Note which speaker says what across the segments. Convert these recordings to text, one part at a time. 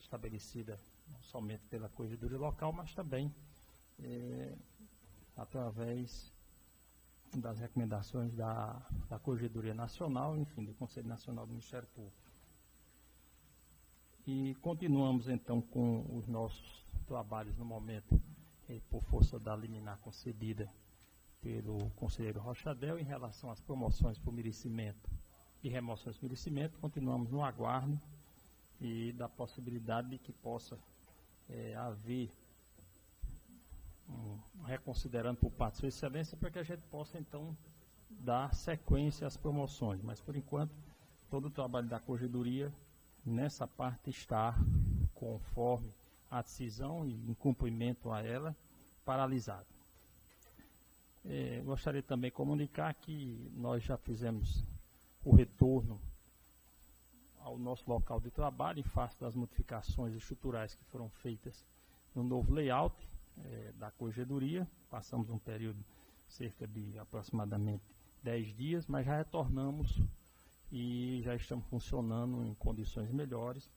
Speaker 1: estabelecida não somente pela Corregedoria Local, mas também através das recomendações da Corregedoria Nacional, enfim, do Conselho Nacional do Ministério Público. E continuamos, então, com os nossos trabalhos no momento, por força da liminar concedida pelo conselheiro Rochadel, em relação às promoções por merecimento e remoções por merecimento. Continuamos no aguardo e da possibilidade de que possa haver reconsiderando por parte de Sua Excelência, para que a gente possa, então, dar sequência às promoções. Mas, por enquanto, todo o trabalho da Corregedoria, nessa parte, está conforme a decisão e em cumprimento a ela, paralisado. Gostaria também de comunicar que nós já fizemos o retorno ao nosso local de trabalho, em face das modificações estruturais que foram feitas no novo layout da Corregedoria. Passamos um período cerca de aproximadamente 10 dias, mas já retornamos e já estamos funcionando em condições melhores,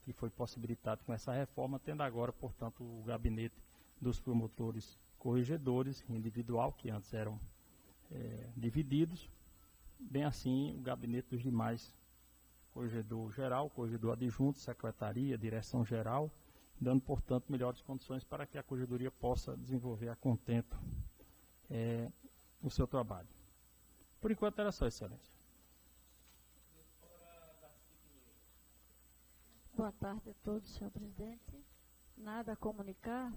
Speaker 1: que foi possibilitado com essa reforma, tendo agora, portanto, o gabinete dos promotores corregedores individual, que antes eram divididos, bem assim o gabinete dos demais corregedor geral, corregedor adjunto, secretaria, direção geral, dando, portanto, melhores condições para que a Corregedoria possa desenvolver a contento o seu trabalho. Por enquanto era só, Excelência.
Speaker 2: Boa tarde a todos, senhor presidente. Nada a comunicar,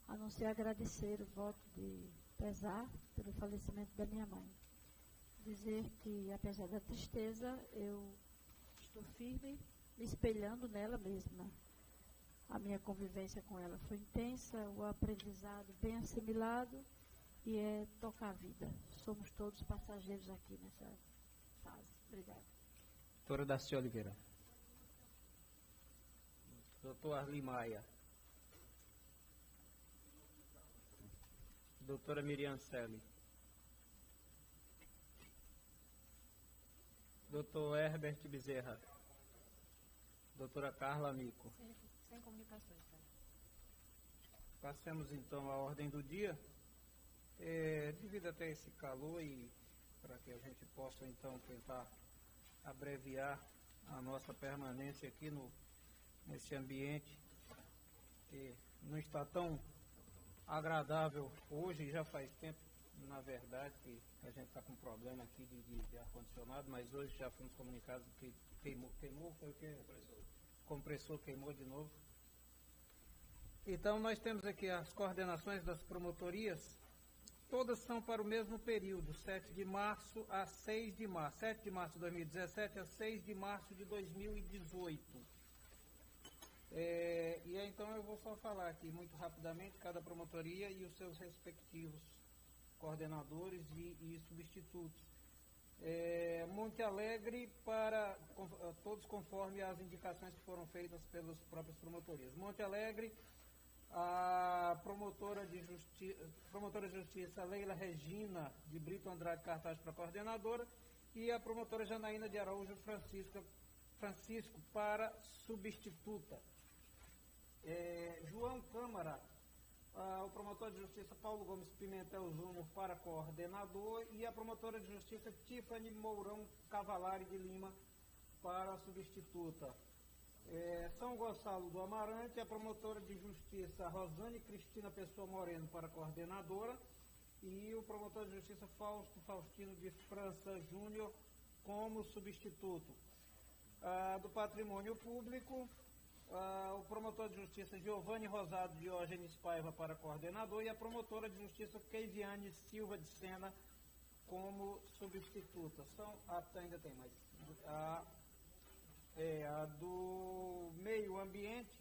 Speaker 2: a não ser agradecer o voto de pesar pelo falecimento da minha mãe. Dizer que, apesar da tristeza, eu estou firme, me espelhando nela mesma. A minha convivência com ela foi intensa, o aprendizado bem assimilado e é tocar a vida. Somos todos passageiros aqui nessa fase. Obrigada.
Speaker 3: Doutora Darcy Oliveira. Doutor Arli Maia. Doutora Miriam Selle. Doutor Herbert Bezerra. Doutora Carla Amico.
Speaker 2: Sem comunicações, cara.
Speaker 3: Passemos então à ordem do dia. Devido até esse calor e para que a gente possa então tentar abreviar a nossa permanência aqui nesse ambiente que não está tão agradável hoje, já faz tempo, na verdade, que a gente está com problema aqui de ar-condicionado, mas hoje já fomos comunicados que queimou, foi o que? Compressor queimou de novo. Então, nós temos aqui as coordenações das promotorias, todas são para o mesmo período, 7 de março a 6 de março, 7 de março de 2017 a 6 de março de 2018. Então eu vou só falar aqui muito rapidamente cada promotoria e os seus respectivos coordenadores e substitutos. Monte Alegre, todos conforme as indicações que foram feitas pelas próprias promotorias. Monte Alegre, a promotora de justiça Leila Regina de Brito Andrade Cartaz para coordenadora e a promotora Janaína de Araújo Francisco para substituta. João Câmara, o promotor de justiça Paulo Gomes Pimentel Júnior para coordenador e a promotora de justiça Tiffany Mourão Cavalari de Lima para substituta. São Gonçalo do Amarante, a promotora de justiça Rosane Cristina Pessoa Moreno para coordenadora e o promotor de justiça Fausto Faustino de França Júnior como substituto. Do Patrimônio Público, o promotor de justiça Giovanni Rosado Diógenes Paiva para coordenador e a promotora de justiça Keiviane Silva de Sena como substituta. Ainda tem mais. A do Meio Ambiente,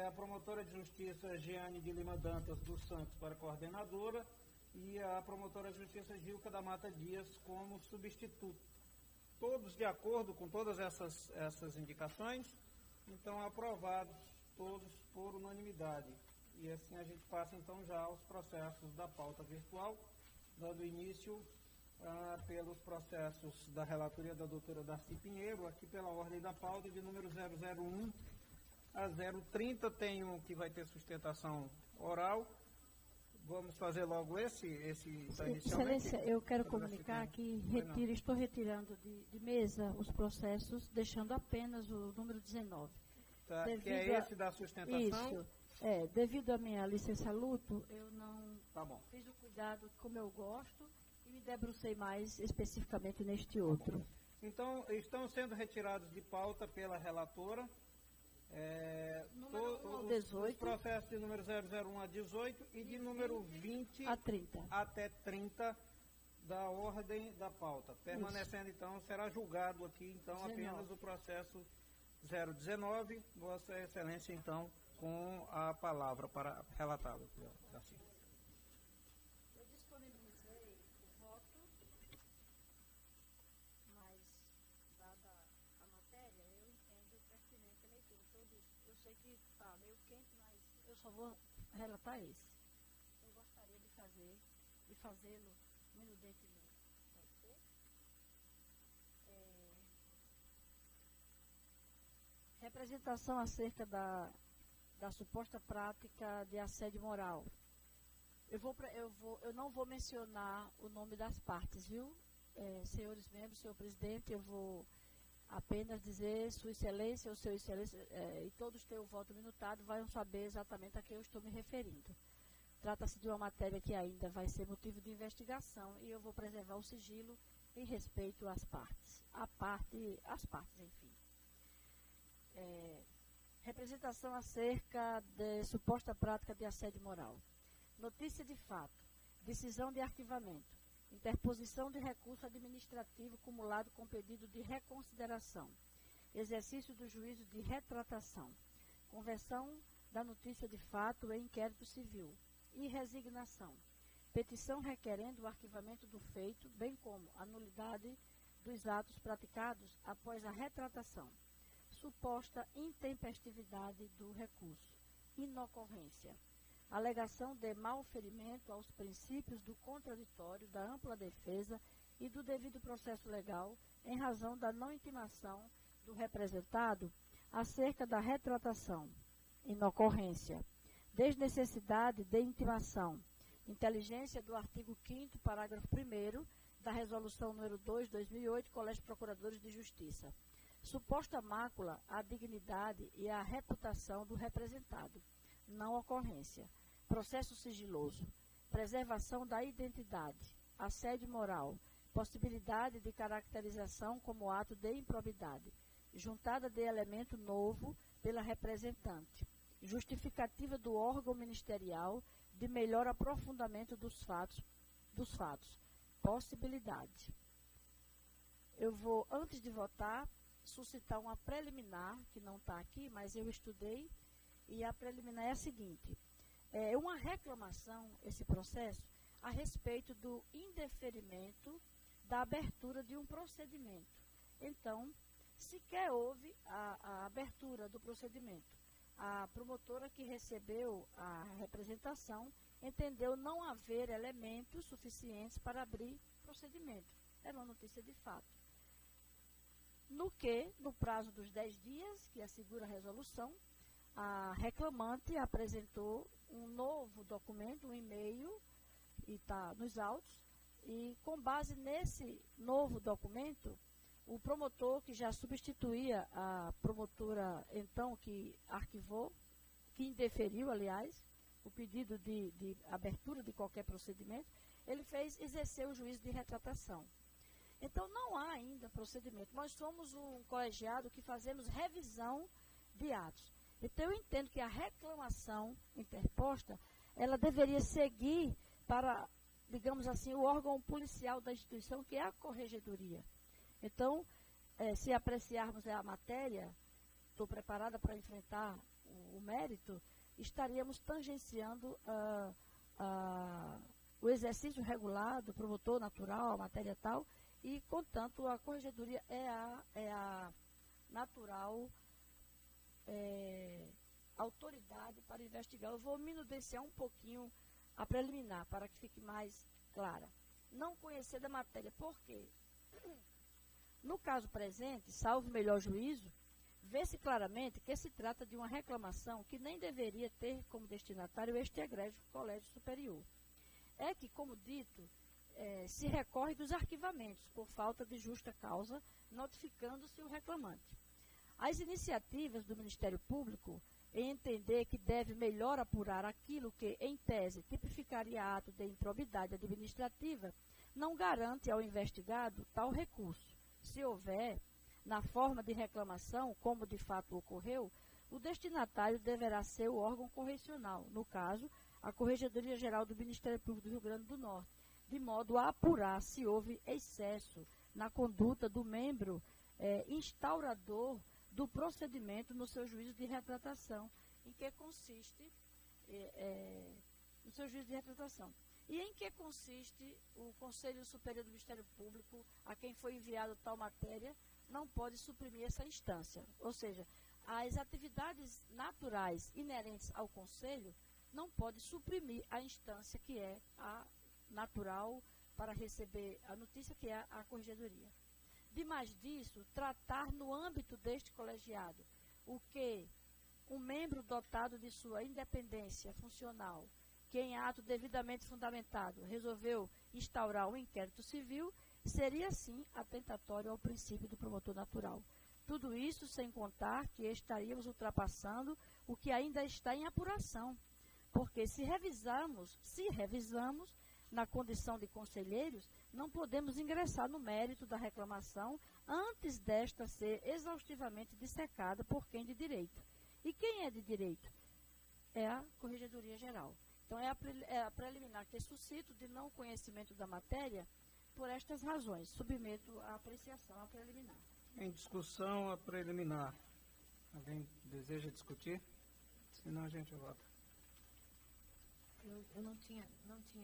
Speaker 3: a promotora de justiça Giane de Lima Dantas dos Santos para coordenadora e a promotora de justiça Gilca da Mata Dias como substituto. Todos de acordo com todas essas indicações, então aprovados todos por unanimidade. E assim a gente passa então já aos processos da pauta virtual, dando início pelos processos da relatoria da doutora Darcy Pinheiro, aqui pela ordem da pauta de número 001, A 030 tem um que vai ter sustentação oral. Vamos fazer logo esse inicialmente.
Speaker 2: Excelência, eu quero comunicar que estou retirando de mesa os processos, deixando apenas o número 19.
Speaker 3: Tá, que é esse da sustentação?
Speaker 2: Isso. Devido à minha licença luto, eu não fiz o cuidado como eu gosto e me debrucei mais especificamente neste outro.
Speaker 3: Então, estão sendo retirados de pauta pela relatora
Speaker 2: os
Speaker 3: processos de número 001 a 18 e de número 20
Speaker 2: a 30.
Speaker 3: Até 30 da ordem da pauta. Permanecendo, então, será julgado aqui, então, 19. Apenas o processo 019. Vossa Excelência, então, com a palavra para relatá-lo. Assim.
Speaker 2: Eu disponibilizei o voto, mas, dada a matéria, eu entendo pertinente a leitura. Eu sei que está meio quente, mas eu só vou relatar esse. Eu gostaria de fazê-lo minudentemente. Pode ser? Representação acerca da suposta prática de assédio moral. Eu não vou mencionar o nome das partes, viu? Senhores membros, senhor presidente, eu vou apenas dizer Sua Excelência ou Seu Excelência, e todos têm o voto minutado, vão saber exatamente a quem eu estou me referindo. Trata-se de uma matéria que ainda vai ser motivo de investigação e eu vou preservar o sigilo em respeito às partes. As partes, enfim. Representação acerca de suposta prática de assédio moral. Notícia de fato. Decisão de arquivamento. Interposição de recurso administrativo cumulado com pedido de reconsideração. Exercício do juízo de retratação. Conversão da notícia de fato em inquérito civil. E resignação. Petição requerendo o arquivamento do feito, bem como a nulidade dos atos praticados após a retratação. Suposta intempestividade do recurso. Inocorrência. Alegação de malferimento aos princípios do contraditório, da ampla defesa e do devido processo legal, em razão da não intimação do representado acerca da retratação. Inocorrência. Desnecessidade de intimação. Inteligência do artigo 5º, parágrafo 1º, da Resolução número 2/2008, Colégio de Procuradores de Justiça. Suposta mácula à dignidade e à reputação do representado. Não ocorrência. Processo sigiloso. Preservação da identidade. Assédio moral. Possibilidade de caracterização como ato de improbidade. Juntada de elemento novo pela representante. Justificativa do órgão ministerial de melhor aprofundamento dos fatos. Possibilidade. Eu vou, antes de votar, suscitar uma preliminar, que não está aqui, mas eu estudei, e a preliminar é a seguinte. É uma reclamação, esse processo, a respeito do indeferimento da abertura de um procedimento. Então, sequer houve a abertura do procedimento. A promotora que recebeu a representação entendeu não haver elementos suficientes para abrir procedimento. Era uma notícia de fato. No prazo dos 10 dias, que assegura a resolução, a reclamante apresentou um novo documento, um e-mail, e está nos autos, e com base nesse novo documento, o promotor, que já substituía a promotora, então, que arquivou, que indeferiu, aliás, o pedido de abertura de qualquer procedimento, ele exerceu o juízo de retratação. Então, não há ainda procedimento. Nós somos um colegiado que fazemos revisão de atos. Então, eu entendo que a reclamação interposta, ela deveria seguir para, digamos assim, o órgão policial da instituição, que é a corregedoria. Então, se apreciarmos a matéria, estou preparada para enfrentar o mérito, estaríamos tangenciando o exercício regular do promotor natural, a matéria tal, e, contanto, a corregedoria é a natural autoridade para investigar. Eu vou minudenciar um pouquinho a preliminar, para que fique mais clara. Não conhecer da matéria. Por quê? No caso presente, salvo melhor juízo, vê-se claramente que se trata de uma reclamação que nem deveria ter como destinatário este egrégio Colégio Superior. É que, como dito, se recorre dos arquivamentos por falta de justa causa, notificando-se o reclamante. As iniciativas do Ministério Público em entender que deve melhor apurar aquilo que, em tese, tipificaria ato de improbidade administrativa, não garante ao investigado tal recurso. Se houver, na forma de reclamação, como de fato ocorreu, o destinatário deverá ser o órgão correcional, no caso, a Corregedoria Geral do Ministério Público do Rio Grande do Norte, de modo a apurar se houve excesso na conduta do membro instaurador do procedimento no seu juízo de retratação, em que consiste no seu juízo de retratação. E em que consiste o Conselho Superior do Ministério Público, a quem foi enviado tal matéria, não pode suprimir essa instância. Ou seja, as atividades naturais inerentes ao Conselho não pode suprimir a instância que é a natural para receber a notícia, que é a Corregedoria. Demais disso, tratar no âmbito deste colegiado o que um membro dotado de sua independência funcional, que em ato devidamente fundamentado resolveu instaurar um inquérito civil, seria, sim, atentatório ao princípio do promotor natural. Tudo isso sem contar que estaríamos ultrapassando o que ainda está em apuração, porque se revisamos na condição de conselheiros, não podemos ingressar no mérito da reclamação antes desta ser exaustivamente dissecada por quem de direito. E quem é de direito? É a Corregedoria Geral. Então, é a preliminar que suscito de não conhecimento da matéria por estas razões. Submeto à apreciação a preliminar.
Speaker 3: Em discussão, a preliminar. Alguém deseja discutir? Senão a gente vota.
Speaker 4: Eu não tinha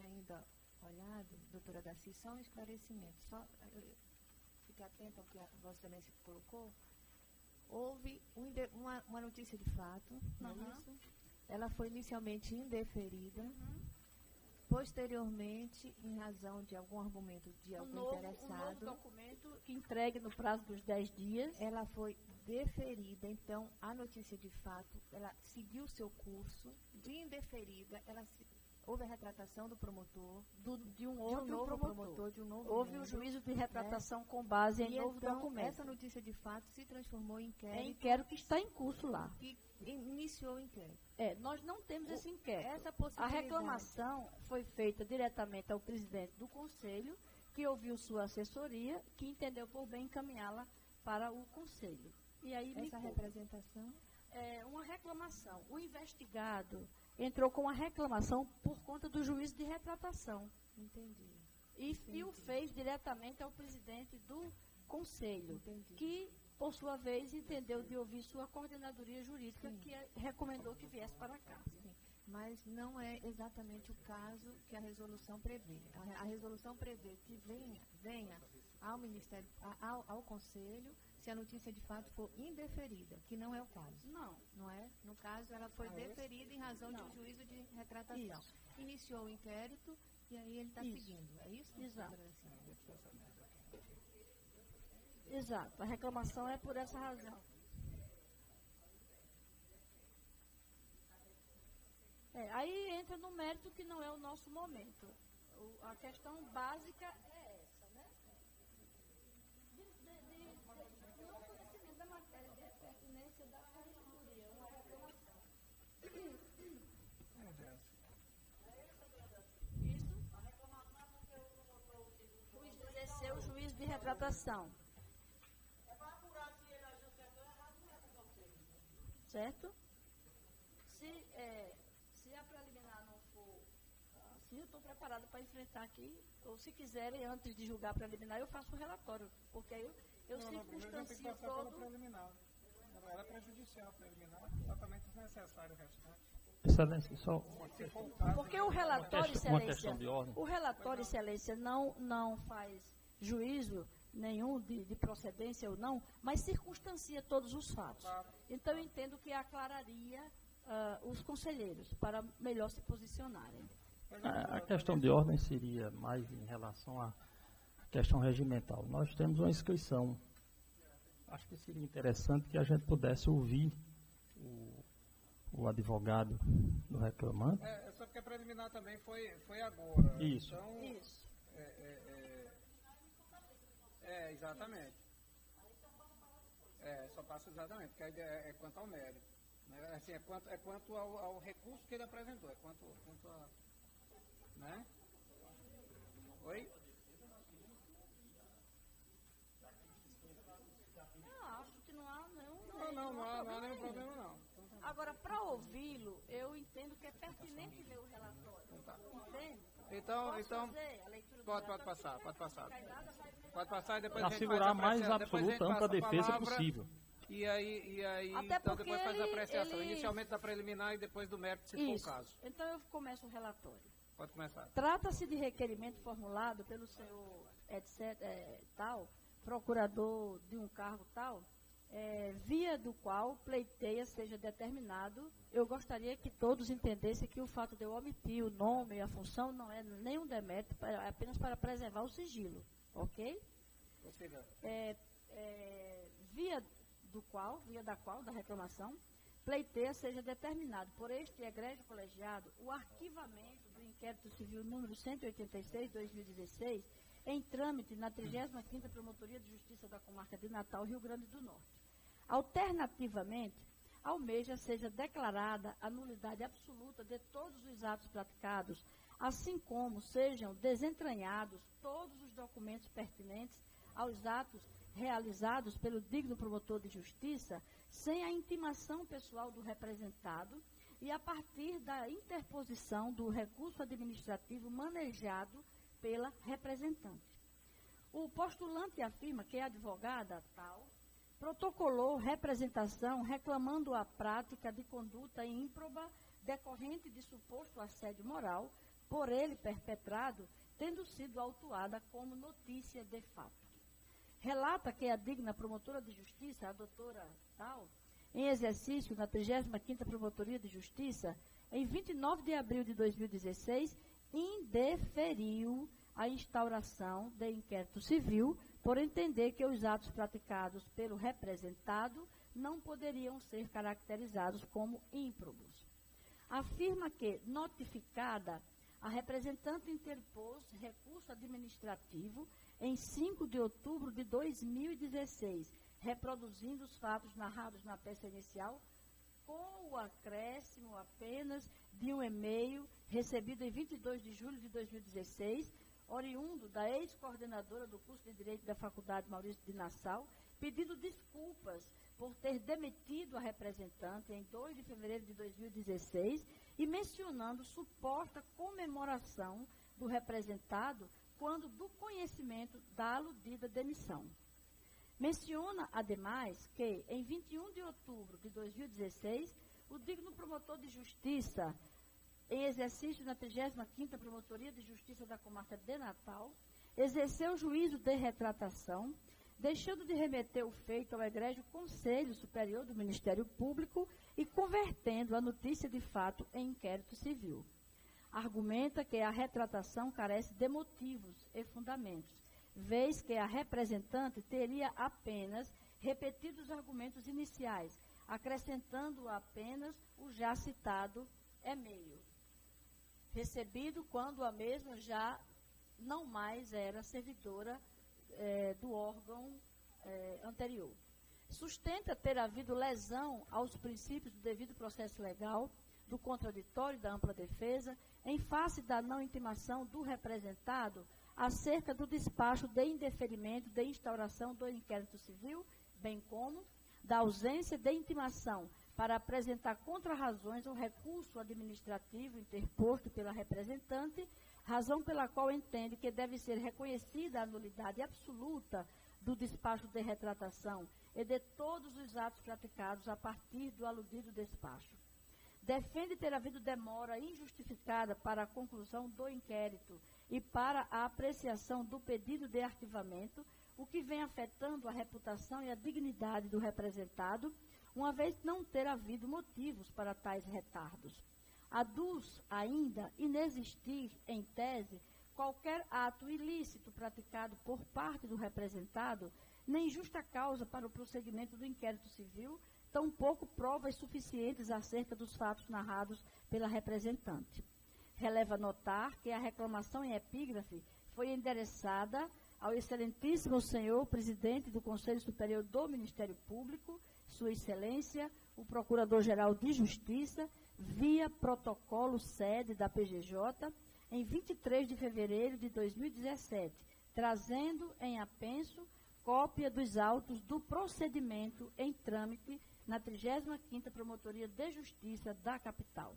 Speaker 4: ainda olhado, doutora Daci, só um esclarecimento. Fique atento ao que a Vossa Excelência colocou. Houve uma notícia de fato, não é isso? Ela foi inicialmente indeferida. Posteriormente, em razão de algum argumento de algum interessado,
Speaker 2: um novo documento que entregue no prazo dos 10 dias.
Speaker 4: Ela foi deferida, então a notícia de fato, ela seguiu seu curso. De indeferida, houve a retratação do promotor,
Speaker 2: de um novo promotor, de um novo houve o juízo de retratação com base em novo documento.
Speaker 4: Essa notícia de fato se transformou em inquérito.
Speaker 2: É inquérito que está em curso lá.
Speaker 4: Que iniciou o inquérito.
Speaker 2: Nós não temos esse inquérito. A reclamação foi feita diretamente ao presidente do Conselho, que ouviu sua assessoria, que entendeu por bem encaminhá-la para o Conselho. E aí
Speaker 4: essa representação?
Speaker 2: Uma reclamação. O investigado entrou com uma reclamação por conta do juízo de retratação.
Speaker 4: Entendi.
Speaker 2: E o fez diretamente ao presidente do Conselho,
Speaker 4: Entendi.
Speaker 2: Que, por sua vez, entendeu de ouvir sua coordenadoria jurídica,
Speaker 4: Sim.
Speaker 2: que recomendou que viesse para cá.
Speaker 4: Sim. Mas não é exatamente o caso que a resolução prevê. A resolução prevê que venha ao Ministério, ao Conselho, se a notícia de fato for indeferida, que não é o caso. Não é? No caso, ela foi deferida em razão de um juízo de retratação.
Speaker 2: Isso.
Speaker 4: Iniciou o inquérito e aí ele está seguindo. É isso?
Speaker 2: Exato. Exato. A reclamação é por essa razão. Aí entra no mérito que não é o nosso momento. A questão básica é essa, né? Não conhecimento da matéria de pertinência da corregedoria, uma reclamação. Isso, a reclamação porque o promotor exerceu o juízo de retratação. É para apurar se ele agiu certo ou errado, não é para você. Certo? Se a preliminar não for assim, eu estou preparada para enfrentar aqui, ou se quiserem, antes de julgar a preliminar, eu faço um relatório, porque aí eu circunstancio todo...
Speaker 3: Preliminar. Ela é prejudicial a preliminar, exatamente desnecessário o restante.
Speaker 1: Excelência, só
Speaker 2: porque o relatório,
Speaker 1: uma questão de ordem.
Speaker 2: O relatório, excelência, não faz juízo nenhum de procedência ou não, mas circunstancia todos os fatos. Então, eu entendo que aclararia os conselheiros para melhor se posicionarem.
Speaker 1: A questão de ordem seria mais em relação à questão regimental. Nós temos uma inscrição Acho que seria interessante que a gente pudesse ouvir o advogado do reclamante.
Speaker 3: Só porque a preliminar também foi agora.
Speaker 1: Isso.
Speaker 3: Então,
Speaker 2: Isso.
Speaker 3: Exatamente. Só passa exatamente, porque a ideia é quanto ao mérito. Né? Assim, é quanto ao recurso que ele apresentou, é quanto a... Né? Oi?
Speaker 2: Eu acho que não há
Speaker 3: Não há nenhum problema não.
Speaker 2: Agora, para ouvi-lo, eu entendo que é pertinente ler o relatório. Entende?
Speaker 3: Então,
Speaker 2: Fazer a leitura do
Speaker 3: pode
Speaker 2: relatório?
Speaker 3: passar. Pode passar e depois
Speaker 1: Para
Speaker 3: a gente
Speaker 1: assegurar a mais absoluta, ampla defesa
Speaker 3: palavra,
Speaker 1: possível.
Speaker 3: E aí
Speaker 2: Até
Speaker 3: então
Speaker 2: porque
Speaker 3: depois faz a
Speaker 2: ele-
Speaker 3: apreciação.
Speaker 2: ele-
Speaker 3: Inicialmente da preliminar e depois do mérito, se for o
Speaker 2: Isso.
Speaker 3: caso.
Speaker 2: Então eu começo o relatório.
Speaker 3: Pode começar.
Speaker 2: Trata-se de requerimento formulado pelo senhor etc, tal, procurador de um cargo tal, via do qual pleiteia seja determinado. Eu gostaria que todos entendessem que o fato de eu omitir o nome e a função não é nenhum demérito, é apenas para preservar o sigilo, ok? Via da qual, da reclamação, pleiteia seja determinado por este egrégio colegiado o arquivamento do inquérito civil número 186/2016, em trâmite na 35ª Promotoria de Justiça da Comarca de Natal, Rio Grande do Norte. Alternativamente, almeja seja declarada a nulidade absoluta de todos os atos praticados, assim como sejam desentranhados todos os documentos pertinentes aos atos realizados pelo digno promotor de justiça, sem a intimação pessoal do representado e a partir da interposição do recurso administrativo manejado pela representante. O postulante afirma que a advogada tal protocolou representação reclamando a prática de conduta ímproba decorrente de suposto assédio moral por ele perpetrado, tendo sido autuada como notícia de fato. Relata que a digna promotora de justiça, a doutora tal, em exercício na 35ª Promotoria de Justiça, em 29 de abril de 2016, indeferiu a instauração de inquérito civil por entender que os atos praticados pelo representado não poderiam ser caracterizados como ímprobos. Afirma que, notificada, a representante interpôs recurso administrativo em 5 de outubro de 2016, reproduzindo os fatos narrados na peça inicial, com o acréscimo apenas de um e-mail recebido em 22 de julho de 2016, oriundo da ex-coordenadora do curso de Direito da Faculdade Maurício de Nassau, pedindo desculpas por ter demitido a representante em 2 de fevereiro de 2016 e mencionando suposta comemoração do representado quando do conhecimento da aludida demissão. Menciona, ademais, que em 21 de outubro de 2016, o digno promotor de justiça, em exercício na 35ª Promotoria de Justiça da Comarca de Natal, exerceu juízo de retratação, deixando de remeter o feito ao egrégio Conselho Superior do Ministério Público e convertendo a notícia de fato em inquérito civil. Argumenta que a retratação carece de motivos e fundamentos, vez que a representante teria apenas repetido os argumentos iniciais, acrescentando apenas o já citado e-mail, recebido quando a mesma já não mais era servidora do órgão anterior. Sustenta ter havido lesão aos princípios do devido processo legal, do contraditório e da ampla defesa, em face da não intimação do representado acerca do despacho de indeferimento de instauração do inquérito civil, bem como da ausência de intimação para apresentar contrarrazões ao recurso administrativo interposto pela representante, razão pela qual entende que deve ser reconhecida a nulidade absoluta do despacho de retratação e de todos os atos praticados a partir do aludido despacho. Defende ter havido demora injustificada para a conclusão do inquérito e para a apreciação do pedido de arquivamento, o que vem afetando a reputação e a dignidade do representado, uma vez não ter havido motivos para tais retardos. Aduz ainda inexistir, em tese, qualquer ato ilícito praticado por parte do representado,
Speaker 5: nem justa causa para o prosseguimento do inquérito civil, tampouco provas suficientes acerca dos fatos narrados pela representante. Releva notar que a reclamação em epígrafe foi endereçada ao excelentíssimo senhor presidente do Conselho Superior do Ministério Público, Sua Excelência, o Procurador-Geral de Justiça, via protocolo sede da PGJ, em 23 de fevereiro de 2017, trazendo em apenso cópia dos autos do procedimento em trâmite na 35ª Promotoria de Justiça da capital.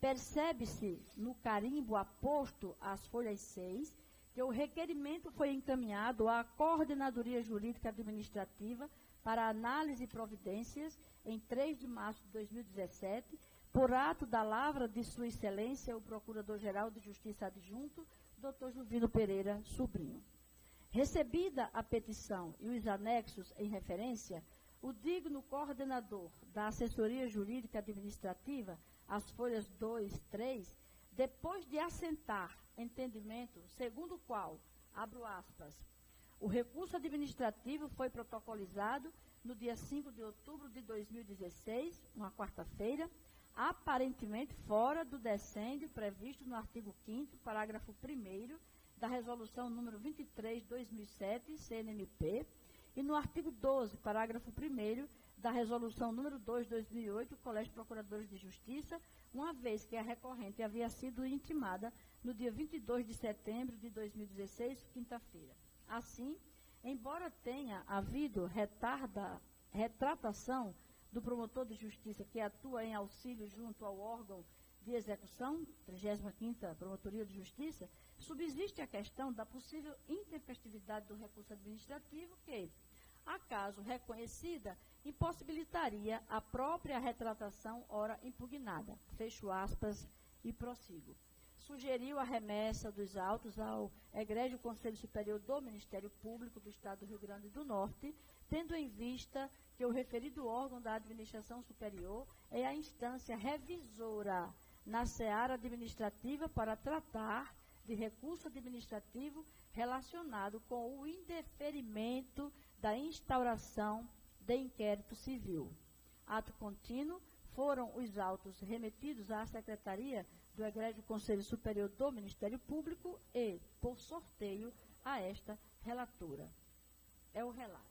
Speaker 5: Percebe-se no carimbo aposto às folhas 6 que o requerimento foi encaminhado à Coordenadoria Jurídica Administrativa para análise e providências em 3 de março de 2017, por ato da lavra de Sua Excelência, o Procurador-Geral de Justiça Adjunto, Dr. Juvino Pereira Sobrinho. Recebida a petição e os anexos em referência, o digno coordenador da Assessoria Jurídica Administrativa, as folhas 2, 3, depois de assentar entendimento segundo o qual, abro aspas, o recurso administrativo foi protocolizado no dia 5 de outubro de 2016, uma quarta-feira, aparentemente fora do decêndio previsto no artigo 5º, parágrafo 1º, da Resolução número 23/2007, CNMP, e no artigo 12, parágrafo 1º, da Resolução número 2/2008, Colégio de Procuradores de Justiça, uma vez que a recorrente havia sido intimada no dia 22 de setembro de 2016, quinta-feira. Assim, embora tenha havido retratação do promotor de justiça que atua em auxílio junto ao órgão de execução, 35ª Promotoria de Justiça, subsiste a questão da possível intempestividade do recurso administrativo que, acaso reconhecida, impossibilitaria a própria retratação ora impugnada. Fecho aspas e prossigo. Sugeriu a remessa dos autos ao Egrégio Conselho Superior do Ministério Público do Estado do Rio Grande do Norte, tendo em vista que o referido órgão da administração superior é a instância revisora na seara administrativa para tratar de recurso administrativo relacionado com o indeferimento da instauração de inquérito civil. Ato contínuo, foram os autos remetidos à Secretaria do Egrégio Conselho Superior do Ministério Público e, por sorteio, a esta relatora. É o relato.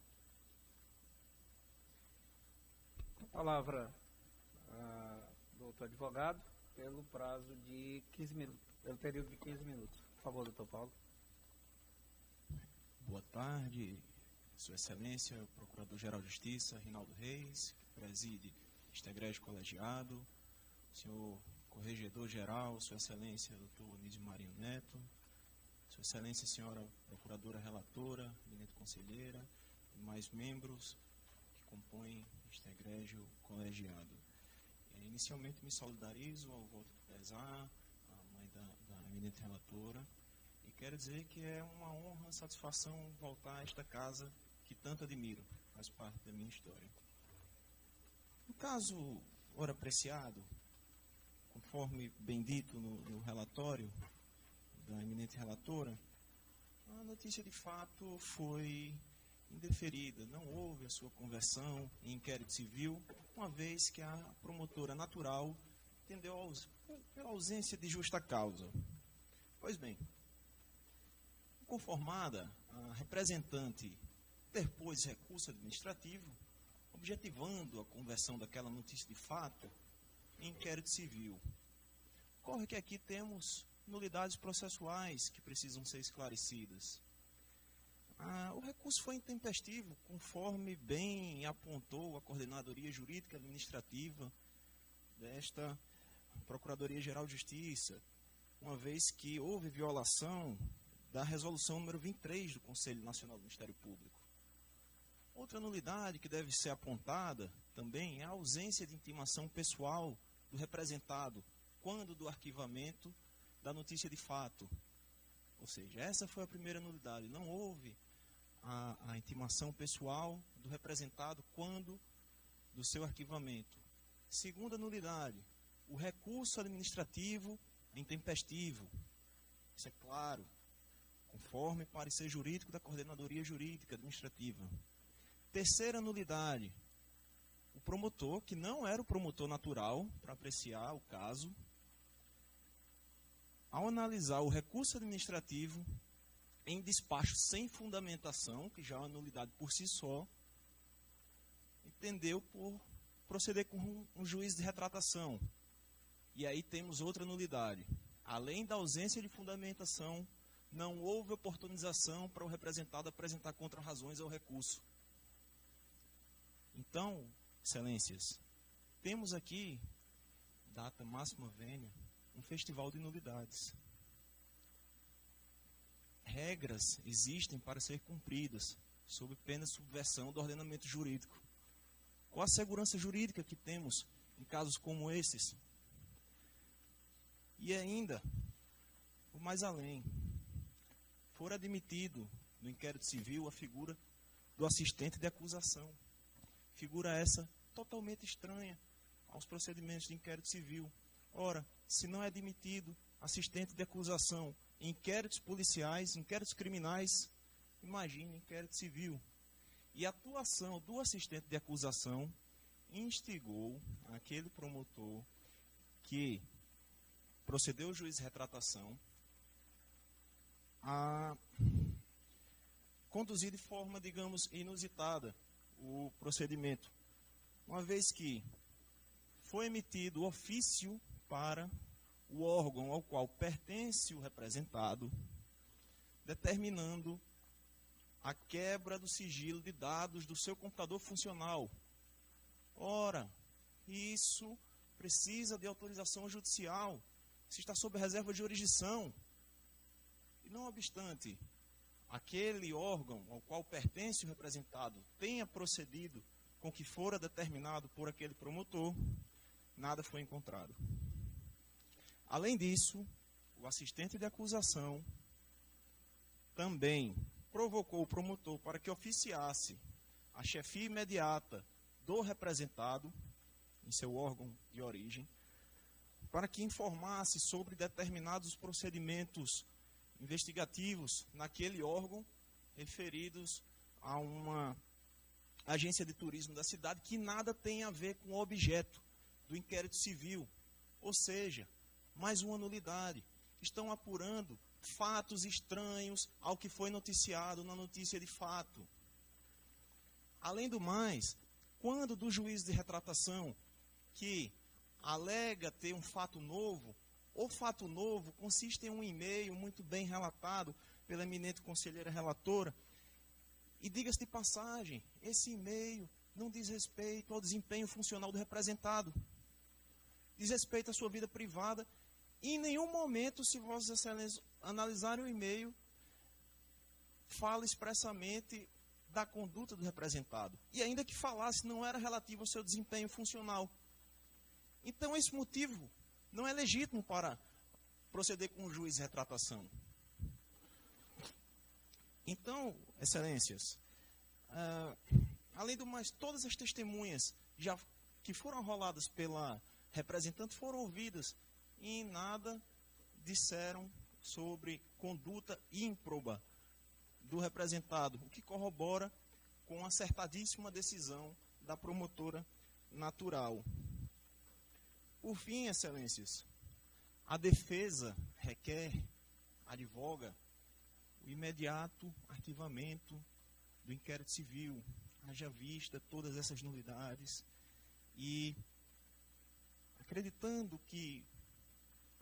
Speaker 3: A palavra do outro advogado, pelo prazo de 15 minutos, pelo período de 15 minutos. Por favor, doutor Paulo.
Speaker 6: Boa tarde, Sua Excelência, o Procurador-Geral de Justiça, Rinaldo Reis, que preside este egrégio colegiado, senhor Corregedor-Geral, Sua Excelência, doutor Nísio Marinho Neto, Sua Excelência, senhora Procuradora Relatora, eminente conselheira, e mais membros que compõem este egrégio colegiado. Inicialmente me solidarizo ao voto de pesar, à mãe da eminente relatora, e quero dizer que é uma honra, satisfação voltar a esta casa que tanto admiro, faz parte da minha história. No caso, ora apreciado, conforme bem dito no relatório da eminente relatora, a notícia de fato foi indeferida, não houve a sua conversão em inquérito civil, uma vez que a promotora natural entendeu pela ausência de justa causa. Pois bem, conformada, a representante interpôs recurso administrativo, objetivando a conversão daquela notícia de fato em inquérito civil. Ocorre que aqui temos nulidades processuais que precisam ser esclarecidas. O recurso foi intempestivo, conforme bem apontou a Coordenadoria Jurídica Administrativa desta Procuradoria-Geral de Justiça, uma vez que houve violação da resolução número 23 do Conselho Nacional do Ministério Público. Outra nulidade que deve ser apontada também é a ausência de intimação pessoal do representado quando do arquivamento da notícia de fato. Ou seja, essa foi a primeira nulidade. Não houve a intimação pessoal do representado quando do seu arquivamento. Segunda nulidade, o recurso administrativo é intempestivo. Isso é claro, conforme parecer jurídico da Coordenadoria Jurídica Administrativa. Terceira nulidade, o promotor, que não era o promotor natural para apreciar o caso, ao analisar o recurso administrativo em despacho sem fundamentação, que já é uma nulidade por si só, entendeu por proceder com um juízo de retratação. E aí temos outra nulidade. Além da ausência de fundamentação, não houve oportunização para o representado apresentar contra-razões ao recurso. Então, excelências, temos aqui, data máxima vênia, um festival de nulidades. Regras existem para ser cumpridas, sob pena de subversão do ordenamento jurídico. Qual a segurança jurídica que temos em casos como esses? E ainda, por mais além, for admitido no inquérito civil a figura do assistente de acusação. Figura essa totalmente estranha aos procedimentos de inquérito civil. Ora, se não é admitido assistente de acusação em inquéritos policiais, inquéritos criminais, imagine inquérito civil. E a atuação do assistente de acusação instigou aquele promotor que procedeu ao juiz de retratação a conduzir de forma, digamos, inusitada o procedimento, uma vez que foi emitido ofício para o órgão ao qual pertence o representado, determinando a quebra do sigilo de dados do seu computador funcional. Ora, isso precisa de autorização judicial, se está sob reserva de jurisdição. E não obstante, aquele órgão ao qual pertence o representado tenha procedido com que fora determinado por aquele promotor, nada foi encontrado. Além disso, o assistente de acusação também provocou o promotor para que oficiasse a chefia imediata do representado, em seu órgão de origem, para que informasse sobre determinados procedimentos investigativos naquele órgão, referidos a uma agência de turismo da cidade, que nada tem a ver com o objeto do inquérito civil. Ou seja, mais uma nulidade. Estão apurando fatos estranhos ao que foi noticiado na notícia de fato. Além do mais, quando do juízo de retratação que alega ter um fato novo, o fato novo consiste em um e-mail muito bem relatado pela eminente conselheira relatora, e diga-se de passagem, esse e-mail não diz respeito ao desempenho funcional do representado, diz respeito à sua vida privada. E em nenhum momento, se Vossas Excelências analisarem o e-mail, fala expressamente da conduta do representado. E ainda que falasse, não era relativo ao seu desempenho funcional. Então, esse motivo não é legítimo para proceder com o juiz de retratação. Então, Excelências, além do mais, todas as testemunhas já que foram arroladas pela representante foram ouvidas e nada disseram sobre conduta ímproba do representado, o que corrobora com a acertadíssima decisão da promotora natural. Por fim, Excelências, a defesa advoga o imediato arquivamento do inquérito civil, haja vista todas essas nulidades, e acreditando que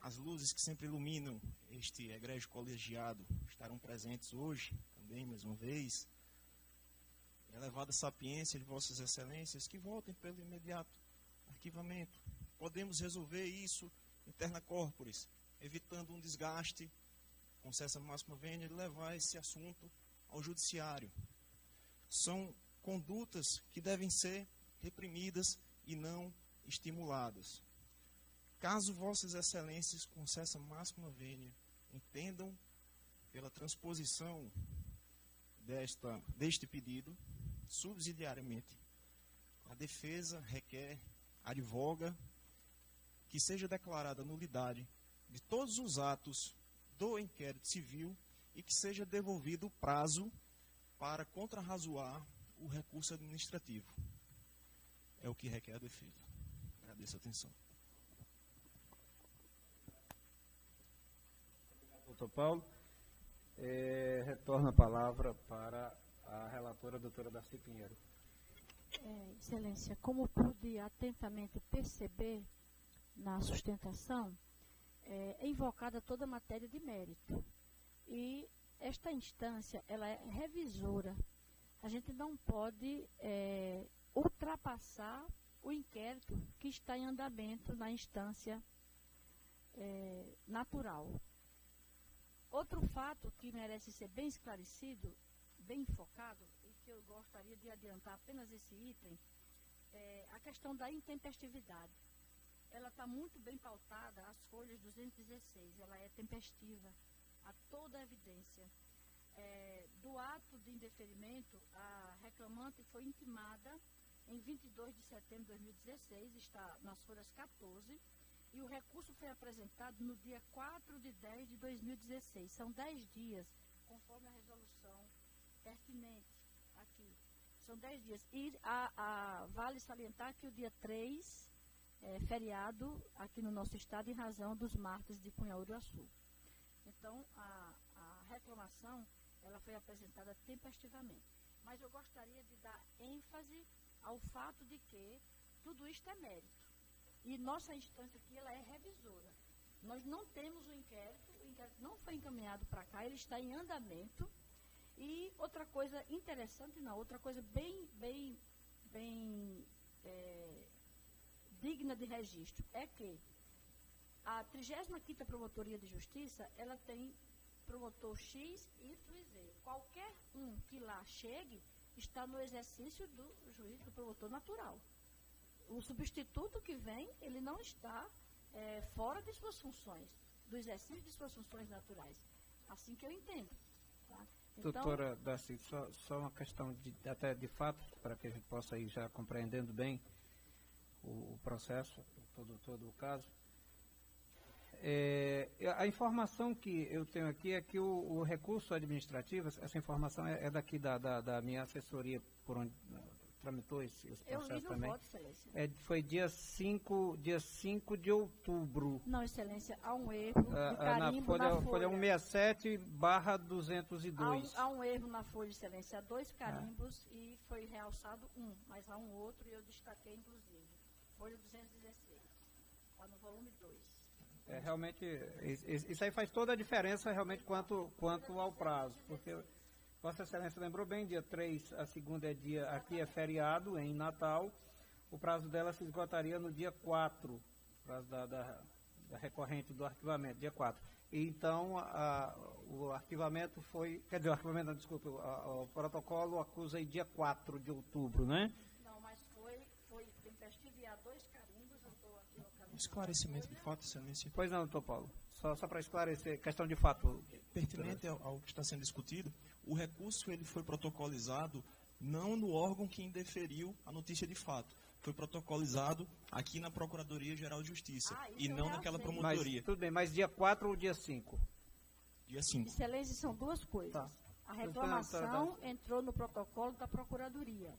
Speaker 6: as luzes que sempre iluminam este egrégio colegiado estarão presentes hoje, também, mais uma vez, elevada sapiência de Vossas Excelências, que votem pelo imediato arquivamento. Podemos resolver isso interna corporis, evitando um desgaste, com cessa máxima vênia, de levar esse assunto ao judiciário. São condutas que devem ser reprimidas e não estimuladas. Caso Vossas Excelências, com cessa máxima vênia, entendam pela transposição deste pedido, subsidiariamente, a defesa advoga que seja declarada nulidade de todos os atos do inquérito civil e que seja devolvido o prazo para contrarrazoar o recurso administrativo. É o que requer a defesa. Agradeço a atenção.
Speaker 3: Doutor Paulo, retorno a palavra para a relatora, a doutora Darcy Pinheiro.
Speaker 2: Excelência, como pude atentamente perceber na sustentação, é invocada toda a matéria de mérito. E esta instância, ela é revisora. A gente não pode ultrapassar o inquérito que está em andamento na instância natural. Outro fato que merece ser bem esclarecido, bem enfocado, e que eu gostaria de adiantar apenas esse item, é a questão da intempestividade. Ela está muito bem pautada às folhas 216, ela é tempestiva a toda a evidência. Do ato de indeferimento, a reclamante foi intimada em 22 de setembro de 2016, está nas folhas 14, e o recurso foi apresentado no dia 4 de 10 de 2016. São 10 dias, conforme a resolução pertinente aqui. São 10 dias. E vale salientar que o dia 3 é feriado aqui no nosso estado em razão dos martes de Cunhaú-do-Açu. Então, a reclamação ela foi apresentada tempestivamente. Mas eu gostaria de dar ênfase ao fato de que tudo isto é mérito. E nossa instância aqui ela é revisora. Nós não temos o inquérito não foi encaminhado para cá, ele está em andamento. E outra coisa interessante, outra coisa bem digna de registro, é que a 35ª Promotoria de Justiça, ela tem promotor X, Y e Z. Qualquer um que lá chegue, está no exercício do juiz, do promotor natural. O substituto que vem, ele não está fora de suas funções, do exercício de suas funções naturais. Assim que eu entendo. Tá? Então,
Speaker 3: doutora Darcy, só uma questão até de fato, para que a gente possa ir já compreendendo bem o processo, todo o caso. A informação que eu tenho aqui é que o recurso administrativo, essa informação é daqui da minha assessoria, por onde tramitou esse processo também.
Speaker 2: Voto, Excelência.
Speaker 3: Foi dia 5 de outubro.
Speaker 2: Não, Excelência, há um erro de carimbo
Speaker 3: na folha 167/202.
Speaker 2: Há um erro na folha, Excelência. Há 2 carimbos e foi realçado mas há um outro e eu destaquei, inclusive. Folha 216. Está no volume 2.
Speaker 3: Realmente, isso aí faz toda a diferença realmente quanto ao prazo, porque Vossa Excelência lembrou bem, dia 3, a segunda aqui é feriado, em Natal, o prazo dela se esgotaria no dia 4, o prazo da recorrente do arquivamento, dia 4. E então, o arquivamento foi, o protocolo acusa aí dia 4 de outubro, né?
Speaker 2: Não, mas foi tempestivo e há 2 carimbos, eu estou aqui localizando.
Speaker 6: Esclarecimento de fato, Excelência.
Speaker 3: Pois não, doutor Paulo. Só para esclarecer, questão de fato.
Speaker 6: Pertinente ao que está sendo discutido, o recurso ele foi protocolizado não no órgão que indeferiu a notícia de fato. Foi protocolizado aqui na Procuradoria-Geral de Justiça e não naquela promotoria.
Speaker 3: Tudo bem, mas dia 4 ou dia 5?
Speaker 6: Dia 5.
Speaker 2: Excelência, são 2 coisas. Tá. A reclamação entrou no protocolo da Procuradoria.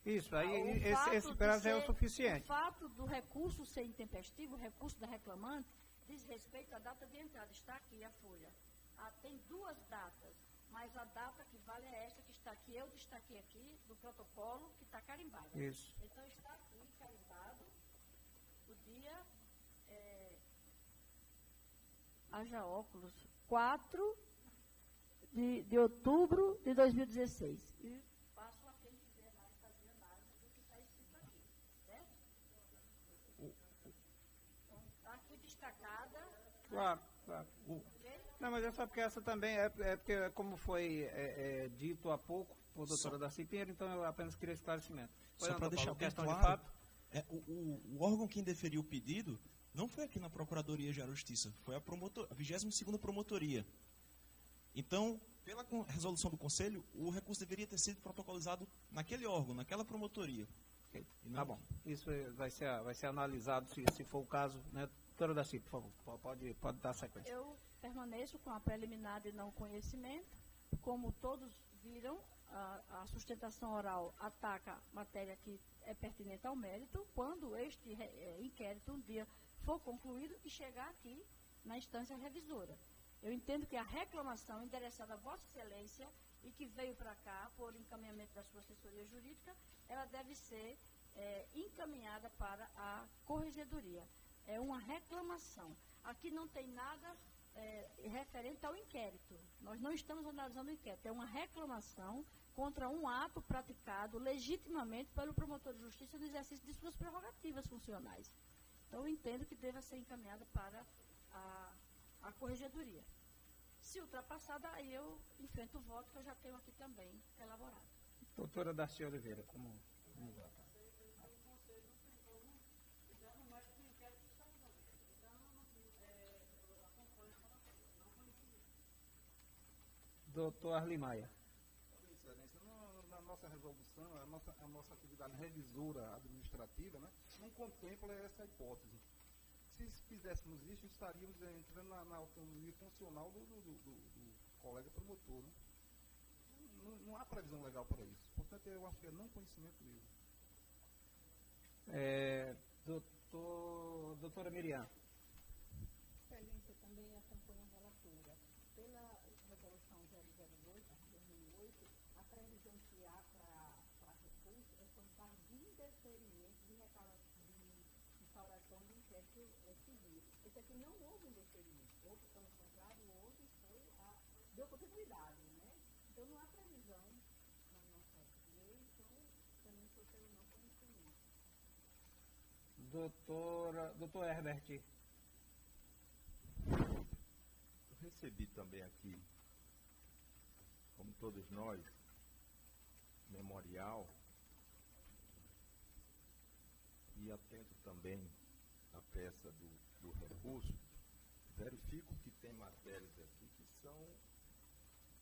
Speaker 3: Isso, aí esse prazo é o suficiente.
Speaker 2: O fato do recurso ser intempestivo, o recurso da reclamante, diz respeito à data de entrada. Está aqui a folha. Tem 2 datas, mas a data que vale é esta que está aqui. Eu destaquei aqui do protocolo que está carimbado.
Speaker 3: Isso.
Speaker 2: Então está aqui carimbado o dia, haja óculos, 4 de outubro de 2016. E passo a quem quiser mais fazer análise do que está escrito aqui. Certo? Então está aqui destacada.
Speaker 3: Claro. Não, mas é só porque essa também porque como foi dito há pouco por doutora Darcy Pinheiro, então eu apenas queria esclarecimento.
Speaker 6: Só para deixar bem
Speaker 3: questão
Speaker 6: claro,
Speaker 3: de fato.
Speaker 6: O órgão que indeferiu o pedido não foi aqui na Procuradoria-Geral de Justiça, foi a 22ª Promotoria. Então, pela resolução do Conselho, o recurso deveria ter sido protocolizado naquele órgão, naquela promotoria.
Speaker 3: Tá bom. Isso vai ser analisado, se for o caso, né? Doutora Darcy, por favor, pode dar sequência.
Speaker 2: Eu
Speaker 5: permaneço com a preliminar de não conhecimento. Como todos viram, a sustentação oral ataca matéria que é pertinente ao mérito, quando este inquérito um dia for concluído e chegar aqui na instância revisora. Eu entendo que a reclamação endereçada a Vossa Excelência e que veio para cá por encaminhamento da sua assessoria jurídica, ela deve ser encaminhada para a corregedoria. É uma reclamação. Aqui não tem nada referente ao inquérito. Nós não estamos analisando o inquérito. É uma reclamação contra um ato praticado legitimamente pelo promotor de justiça no exercício de suas prerrogativas funcionais. Então, eu entendo que deva ser encaminhada para a corregedoria. Se ultrapassada, aí eu enfrento o voto que eu já tenho aqui também elaborado.
Speaker 3: Doutora Darcy Oliveira, como vota? Doutor Arli Maia.
Speaker 7: Excelência, na nossa resolução, a nossa atividade revisora administrativa, né, não contempla essa hipótese. Se fizéssemos isso, estaríamos entrando na autonomia funcional do colega promotor. Né? Não há previsão legal para isso. Portanto, eu acho que é não conhecimento mesmo.
Speaker 3: Doutora Miriam.
Speaker 8: Excelência, também acompanha a relatora. Pela resolução 002/2008, a previsão que há para recurso é contar de indeferimento de instauração de inquérito civil. Esse aqui não houve indeferimento. Houve, pelo contrário, deu continuidade, né? Então não há previsão na nossa lei, então também foi pelo não conhecimento.
Speaker 3: Doutor Herbert.
Speaker 9: Eu recebi também aqui, como todos nós, memorial, e atento também à peça do recurso, verifico que tem matérias aqui que são,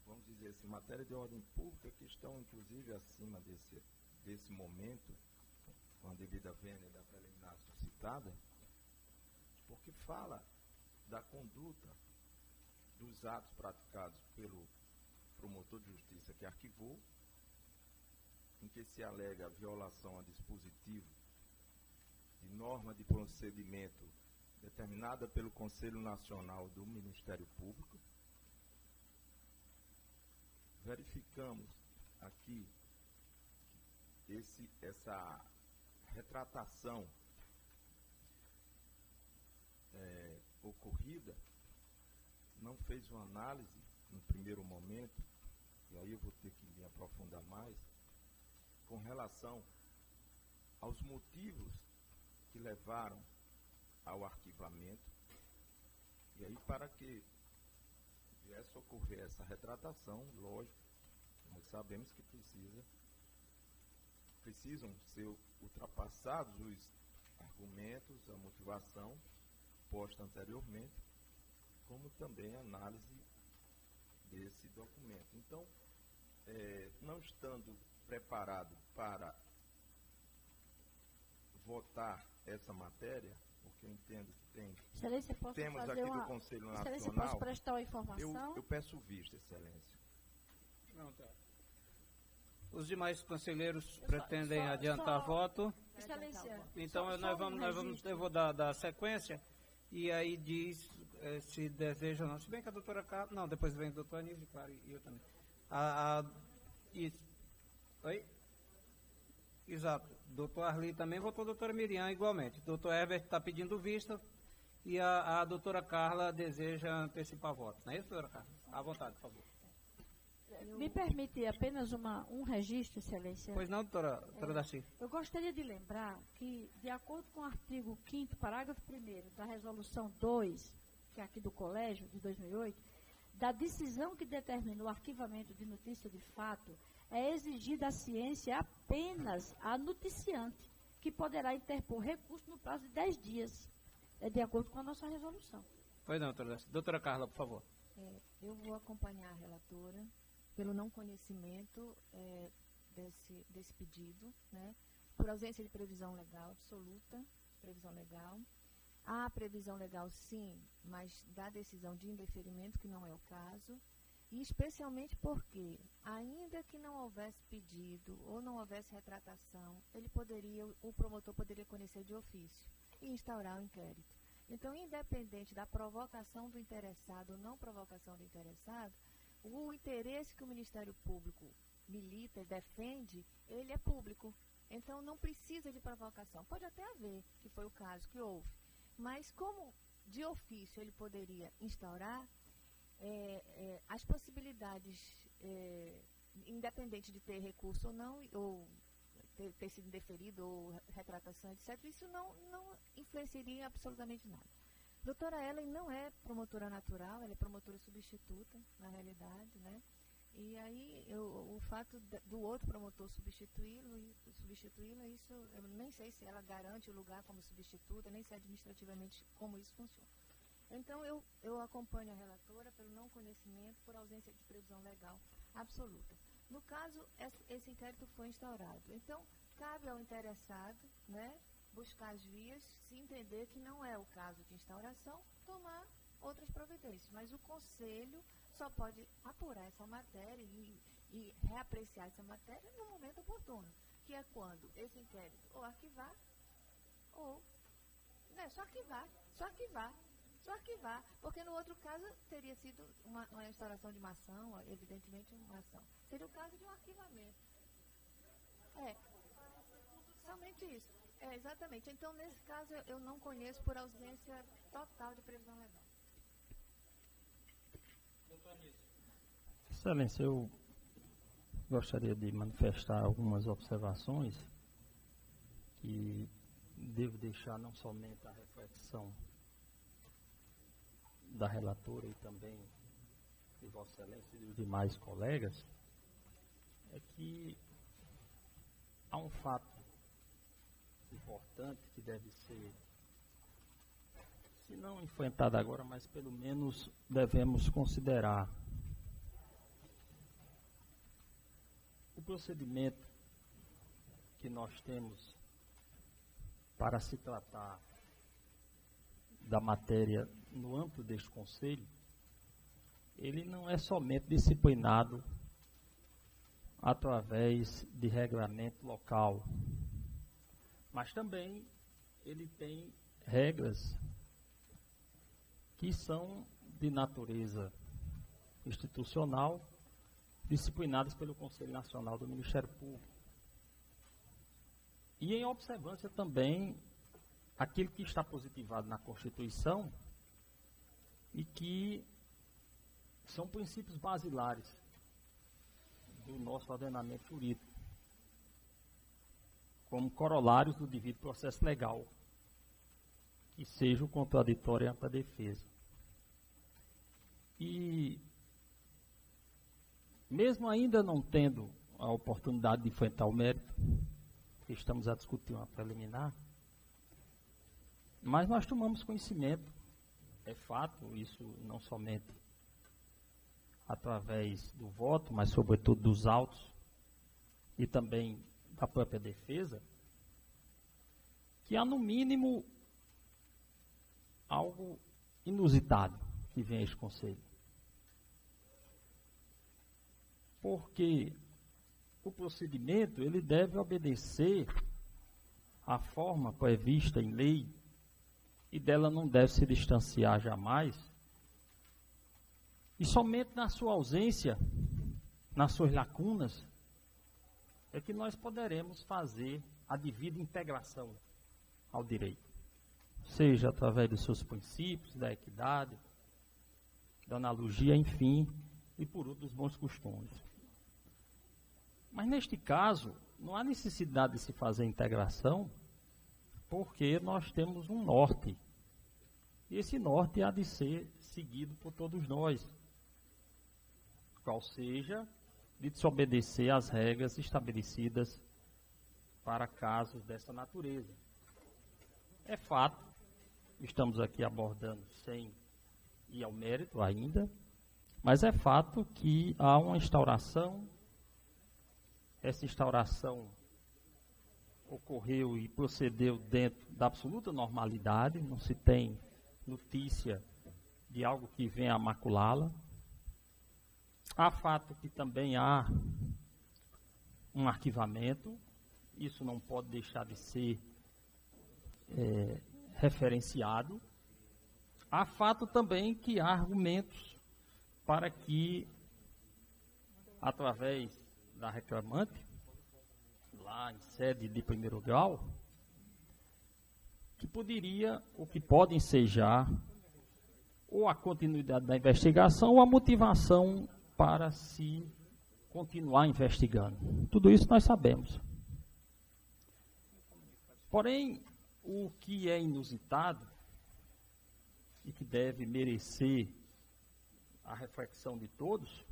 Speaker 9: vamos dizer assim, matérias de ordem pública que estão inclusive acima desse momento, com a devida vênia da preliminar suscitada, porque fala da conduta dos atos praticados pelo promotor de justiça que arquivou, em que se alega violação a dispositivo de norma de procedimento determinada pelo Conselho Nacional do Ministério Público. Verificamos aqui essa retratação ocorrida, não fez uma análise no primeiro momento, e aí eu vou ter que me aprofundar mais, com relação aos motivos que levaram ao arquivamento, e aí para que viesse a ocorrer essa retratação, lógico, nós sabemos que precisam ser ultrapassados os argumentos, a motivação posta anteriormente, como também a análise desse documento. Então, não estando preparado para votar essa matéria, porque eu entendo que tem.
Speaker 5: Excelência, posso
Speaker 9: temos
Speaker 5: fazer
Speaker 9: aqui
Speaker 5: uma...
Speaker 9: do Conselho
Speaker 5: Excelência,
Speaker 9: Nacional.
Speaker 5: posso prestar uma informação?
Speaker 9: Eu peço vista, Excelência.
Speaker 3: Não, tá. Os demais conselheiros pretendem
Speaker 5: só-
Speaker 3: adiantar
Speaker 5: só-
Speaker 3: voto.
Speaker 5: Excelência.
Speaker 3: Então,
Speaker 5: só
Speaker 3: nós
Speaker 5: um
Speaker 3: vamos,
Speaker 5: registro.
Speaker 3: eu vou dar sequência, e aí diz se deseja ou não. Se bem que a doutora Carla... Não, depois vem o doutor Anísio, claro, e eu também. Oi? Exato. Doutor Arli também votou, a doutora Miriam igualmente. Doutor Herbert está pedindo vista, e a doutora Carla deseja antecipar voto. Não é isso, doutora Carla? À vontade, por favor.
Speaker 5: Me permite apenas um registro, Excelência?
Speaker 3: Pois não, doutora Darcy?
Speaker 5: Eu gostaria de lembrar que, de acordo com o artigo 5º, parágrafo 1º da Resolução 2, que é aqui do Colégio, de 2008, da decisão que determina o arquivamento de notícia de fato, é exigida a ciência apenas a noticiante, que poderá interpor recurso no prazo de 10 dias, de acordo com a nossa resolução.
Speaker 3: Pois não, doutora Darcy. Doutora Carla, por favor.
Speaker 4: Eu vou acompanhar a relatora pelo não conhecimento desse pedido, né, por ausência de previsão legal, absoluta previsão legal, Há previsão legal, sim, mas da decisão de indeferimento, que não é o caso, e especialmente porque, ainda que não houvesse pedido ou não houvesse retratação, o promotor poderia conhecer de ofício e instaurar o inquérito. Então, independente da provocação do interessado ou não provocação do interessado, o interesse que o Ministério Público milita e defende, ele é público. Então, não precisa de provocação. Pode até haver, que foi o caso que houve. Mas, como de ofício ele poderia instaurar, as possibilidades, independente de ter recurso ou não, ou ter sido indeferido, ou retratação, etc., isso não influenciaria em absolutamente nada. Doutora Ellen não é promotora natural, ela é promotora substituta, na realidade, né? E aí, o fato do outro promotor substituí-la, isso, eu nem sei se ela garante o lugar como substituta, nem se administrativamente como isso funciona. Então, eu acompanho a relatora pelo não conhecimento, por ausência de previsão legal absoluta. No caso, esse inquérito foi instaurado. Então, cabe ao interessado, né, buscar as vias, se entender que não é o caso de instauração, tomar outras providências. Mas o Conselho só pode apurar essa matéria e reapreciar essa matéria no momento oportuno, que é quando esse inquérito ou arquivar, ou só arquivar, porque no outro caso teria sido uma instauração de uma ação, evidentemente uma ação. Seria o caso de um arquivamento. Somente isso. Exatamente. Então, nesse caso, eu não conheço por ausência total de previsão legal.
Speaker 1: Excelência, eu gostaria de manifestar algumas observações que devo deixar não somente a reflexão da relatora e também de Vossa Excelência e dos demais colegas, é que há um fato importante que deve ser, se não enfrentado agora, mas pelo menos devemos considerar. O procedimento que nós temos para se tratar da matéria no âmbito deste Conselho, ele não é somente disciplinado através de regulamento local, mas também ele tem regras que são de natureza institucional, disciplinadas pelo Conselho Nacional do Ministério Público. E em observância também aquilo que está positivado na Constituição e que são princípios basilares do nosso ordenamento jurídico, como corolários do devido processo legal, que seja o contraditório e a ampla defesa. E, mesmo ainda não tendo a oportunidade de enfrentar o mérito, estamos a discutir uma preliminar, mas nós tomamos conhecimento, é fato, isso não somente através do voto, mas sobretudo dos autos e também da própria defesa, que há no mínimo algo inusitado que vem a este Conselho. Porque o procedimento ele deve obedecer à forma prevista em lei e dela não deve se distanciar jamais. E somente na sua ausência, nas suas lacunas, é que nós poderemos fazer a devida integração ao direito. Seja através dos seus princípios, da equidade, da analogia, enfim, e por outros bons costumes. Mas neste caso, não há necessidade de se fazer a integração, porque nós temos um norte. E esse norte há de ser seguido por todos nós, qual seja de desobedecer às regras estabelecidas para casos dessa natureza. É fato, estamos aqui abordando sem ir ao mérito ainda, mas é fato que há uma instauração, essa instauração ocorreu e procedeu dentro da absoluta normalidade, não se tem notícia de algo que venha a maculá-la. Há fato que também há um arquivamento, isso não pode deixar de ser referenciado. Há fato também que há argumentos para que, através da reclamante, lá em sede de primeiro grau, que poderia, ou que pode ensejar, ou a continuidade da investigação, ou a motivação para se continuar investigando. Tudo isso nós sabemos. Porém, o que é inusitado e que deve merecer a reflexão de todos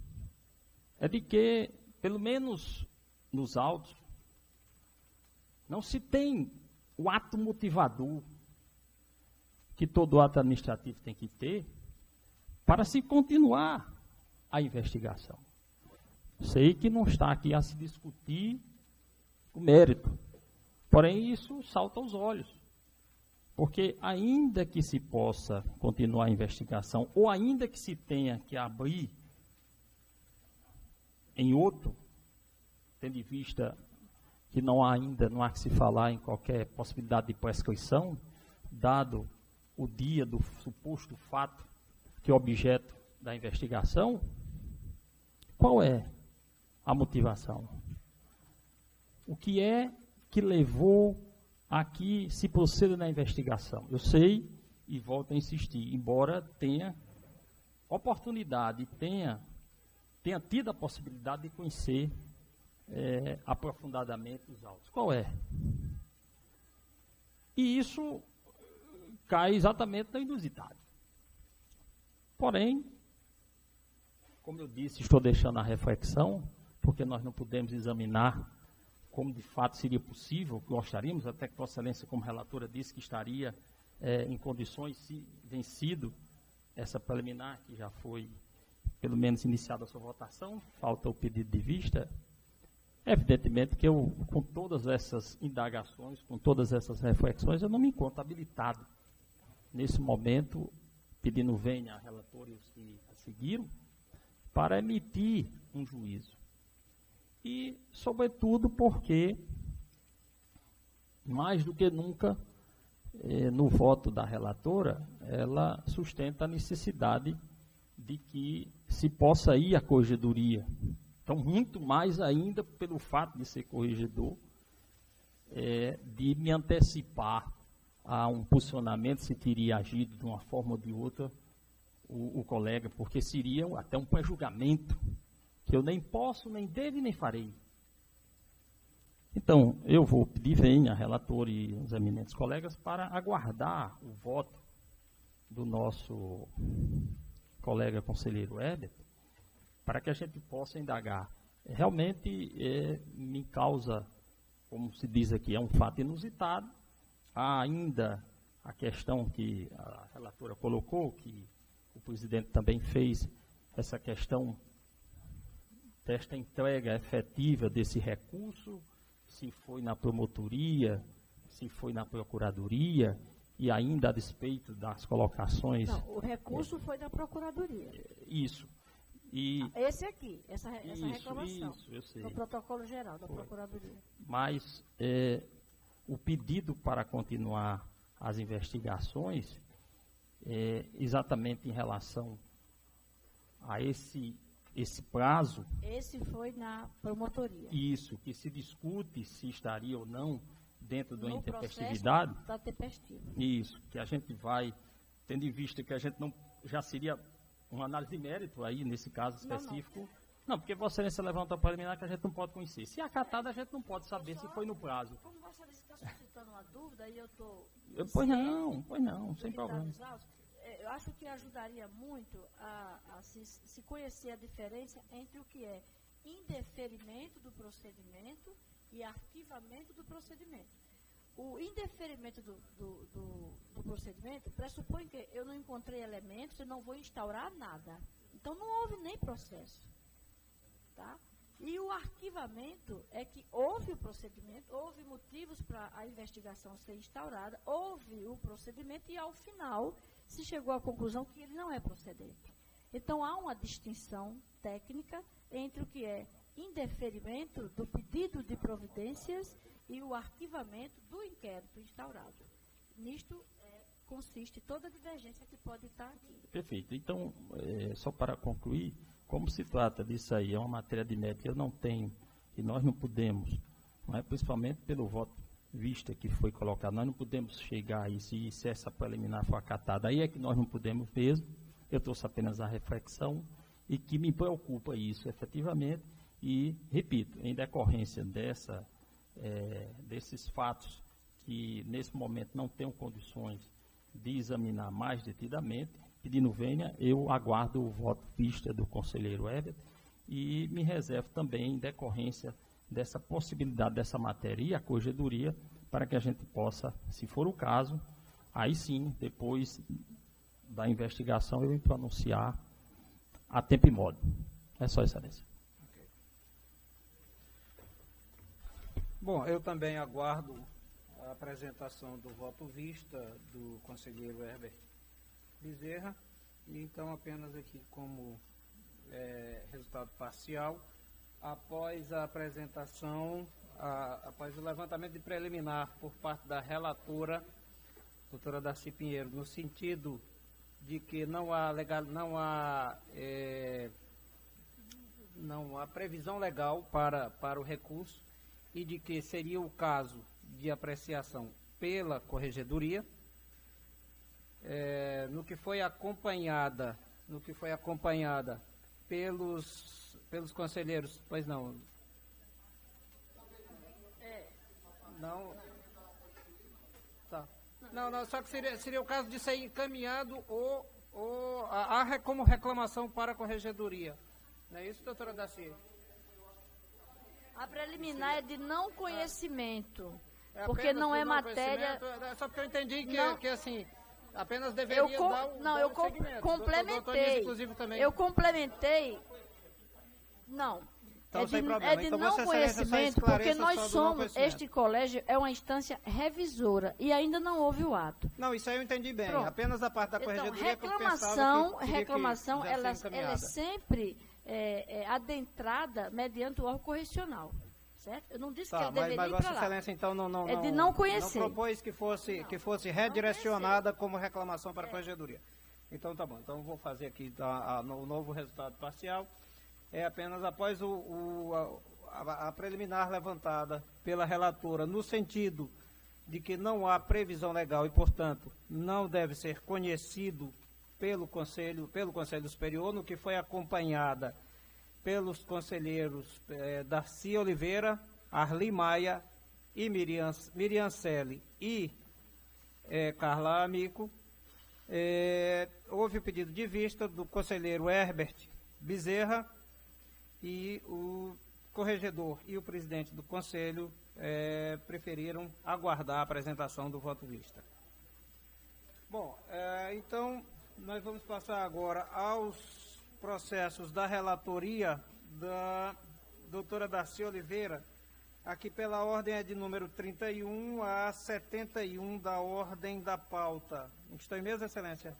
Speaker 1: é de que, pelo menos nos autos, não se tem o ato motivador que todo ato administrativo tem que ter para se continuar a investigação. Sei que não está aqui a se discutir o mérito, porém isso salta aos olhos, porque ainda que se possa continuar a investigação, ou ainda que se tenha que abrir em outro, tendo em vista que não há que se falar em qualquer possibilidade de prescrição, dado o dia do suposto fato que é objeto da investigação, qual é a motivação? O que é que levou a que se proceda na investigação? Eu sei, e volto a insistir, embora tenha oportunidade, tenha tido a possibilidade de conhecer aprofundadamente os autos. Qual é? E isso cai exatamente no inusitado. Porém, como eu disse, estou deixando a reflexão, porque nós não podemos examinar como de fato seria possível, gostaríamos, até que Vossa Excelência, como relatora, disse que estaria em condições, se vencido essa preliminar, que já foi, pelo menos, iniciada a sua votação, falta o pedido de vista. Evidentemente que eu, com todas essas indagações, com todas essas reflexões, eu não me encontro habilitado, nesse momento, pedindo venha a relatores que a seguiram, para emitir um juízo. E, sobretudo, porque, mais do que nunca, no voto da relatora, ela sustenta a necessidade de que se possa ir à corregedoria. Então, muito mais ainda pelo fato de ser corregedor, de me antecipar a um posicionamento, se teria agido de uma forma ou de outra o colega, porque seria até um pré-julgamento, que eu nem posso, nem devo e nem farei. Então, eu vou pedir venha, relator e os eminentes colegas, para aguardar o voto do nosso colega conselheiro Herbert, para que a gente possa indagar. Realmente me causa, como se diz aqui, é um fato inusitado. Há ainda a questão que a relatora colocou, que o presidente também fez, essa questão desta entrega efetiva desse recurso, se foi na promotoria, se foi na procuradoria, e ainda a despeito das colocações...
Speaker 5: Não, o recurso foi da procuradoria.
Speaker 1: Isso. E
Speaker 5: esse aqui, essa reclamação,
Speaker 1: isso, eu sei.
Speaker 5: no protocolo geral da procuradoria.
Speaker 1: Mas o pedido para continuar as investigações, exatamente em relação a esse prazo...
Speaker 5: Esse foi na promotoria.
Speaker 1: Isso, que se discute se estaria ou não dentro da
Speaker 5: no
Speaker 1: intempestividade.
Speaker 5: Da tempestiva.
Speaker 1: Isso, que a gente vai, tendo em vista que a gente não, já seria uma análise de mérito aí, nesse caso específico. Não, porque Vossa Excelência levanta a preliminar que a gente não pode conhecer. Se acatada, a gente não pode saber se foi no prazo.
Speaker 5: Como Vossa Excelência está suscitando uma dúvida, e eu estou...
Speaker 1: Pois não, sem problema.
Speaker 5: Eu acho que ajudaria muito a se conhecer a diferença entre o que é indeferimento do procedimento e arquivamento do procedimento. O indeferimento do procedimento pressupõe que eu não encontrei elementos, eu não vou instaurar nada. Então, não houve nem processo. Tá? E o arquivamento é que houve o procedimento, houve motivos para a investigação ser instaurada, houve o procedimento e, ao final, se chegou à conclusão que ele não é procedente. Então, há uma distinção técnica entre o que é indeferimento do pedido de providências e o arquivamento do inquérito instaurado. Nisto consiste toda a divergência que pode estar aqui.
Speaker 1: Perfeito. Então, só para concluir, como se trata disso aí, é uma matéria de mérito que eu não tenho e nós não podemos, não é, principalmente pelo voto vista que foi colocado, nós não podemos chegar a isso, e se essa preliminar for acatada, aí é que nós não podemos mesmo. Eu trouxe apenas a reflexão e que me preocupa isso efetivamente e, repito, em decorrência desses fatos que nesse momento não tenho condições de examinar mais detidamente, pedindo vênia, eu aguardo o voto vista do conselheiro Herbert e me reservo também em decorrência dessa possibilidade dessa matéria e a corregedoria para que a gente possa, se for o caso, aí sim, depois da investigação, eu me pronunciar a tempo e modo. É só, Excelência.
Speaker 3: Okay. Bom, eu também aguardo a apresentação do voto vista do conselheiro Herbert Bezerra, e então apenas aqui como resultado parcial, após a apresentação, após o levantamento de preliminar por parte da relatora, doutora Darcy Pinheiro, no sentido de que não há previsão legal para o recurso e de que seria o caso de apreciação pela corregedoria, no que foi acompanhada pelos conselheiros, pois não? Não. Tá. Não, só que seria o caso de ser encaminhado como reclamação para a corregedoria. Não é isso, doutora Darcy?
Speaker 5: A preliminar é de não conhecimento, porque não é matéria...
Speaker 3: Só porque eu entendi que assim, apenas deveria
Speaker 5: eu complementei. Eu complementei. Não.
Speaker 3: Então,
Speaker 5: é de não conhecimento, porque nós somos, este colégio é uma instância revisora e ainda não houve o ato.
Speaker 3: Não, isso aí eu entendi bem.
Speaker 5: Pronto.
Speaker 3: Apenas da parte da corregedoria
Speaker 5: reclamação, ela é sempre adentrada mediante o órgão correcional. Certo? Eu não disse que ele deveria ir para lá.
Speaker 3: Mas Vossa Excelência, então, não
Speaker 5: é de não conhecer.
Speaker 3: Não propôs que fosse redirecionada como reclamação para a corregedoria. Então, tá bom. Então, vou fazer aqui o novo resultado parcial. É apenas após a preliminar levantada pela relatora, no sentido de que não há previsão legal e, portanto, não deve ser conhecido pelo Conselho Superior, no que foi acompanhada pelos conselheiros Darcy Oliveira, Arli Maia e Miriam Selle e Carla Amico. Houve o pedido de vista do conselheiro Herbert Bezerra, e o corregedor e o presidente do conselho preferiram aguardar a apresentação do voto vista. Bom, então nós vamos passar agora aos processos da relatoria da doutora Darcy Oliveira. Aqui pela ordem é de número 31 a 71 da ordem da pauta. Estou em mesa, Excelência?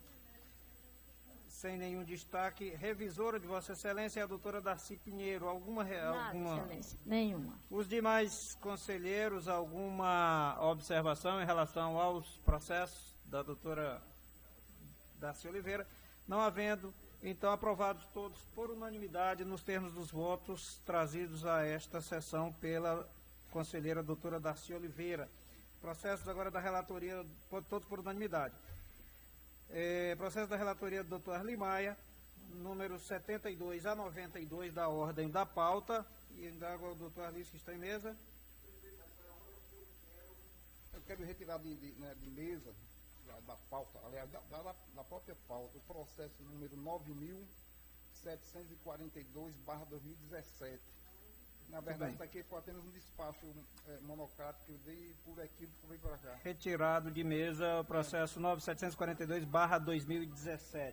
Speaker 3: Sem nenhum destaque. Revisora de Vossa Excelência é a doutora Darcy Pinheiro. Alguma?
Speaker 5: Excelência, nenhuma.
Speaker 3: Os demais conselheiros, alguma observação em relação aos processos da doutora Darcy Oliveira? Não havendo, então aprovados todos por unanimidade nos termos dos votos trazidos a esta sessão pela conselheira doutora Darcy Oliveira. Processos agora da relatoria, todos por unanimidade. Processo da relatoria do Dr. Arli Maia, número 72 a 92 da ordem da pauta. E indago ao Dr. Arli, que está em mesa.
Speaker 7: Eu quero retirar de mesa da pauta, aliás, da própria pauta, o processo número 9.742/2017. Na verdade, isso aqui foi apenas um despacho monocrático que eu dei por equívoco que veio para cá.
Speaker 3: Retirado de mesa o processo 9.742/2017.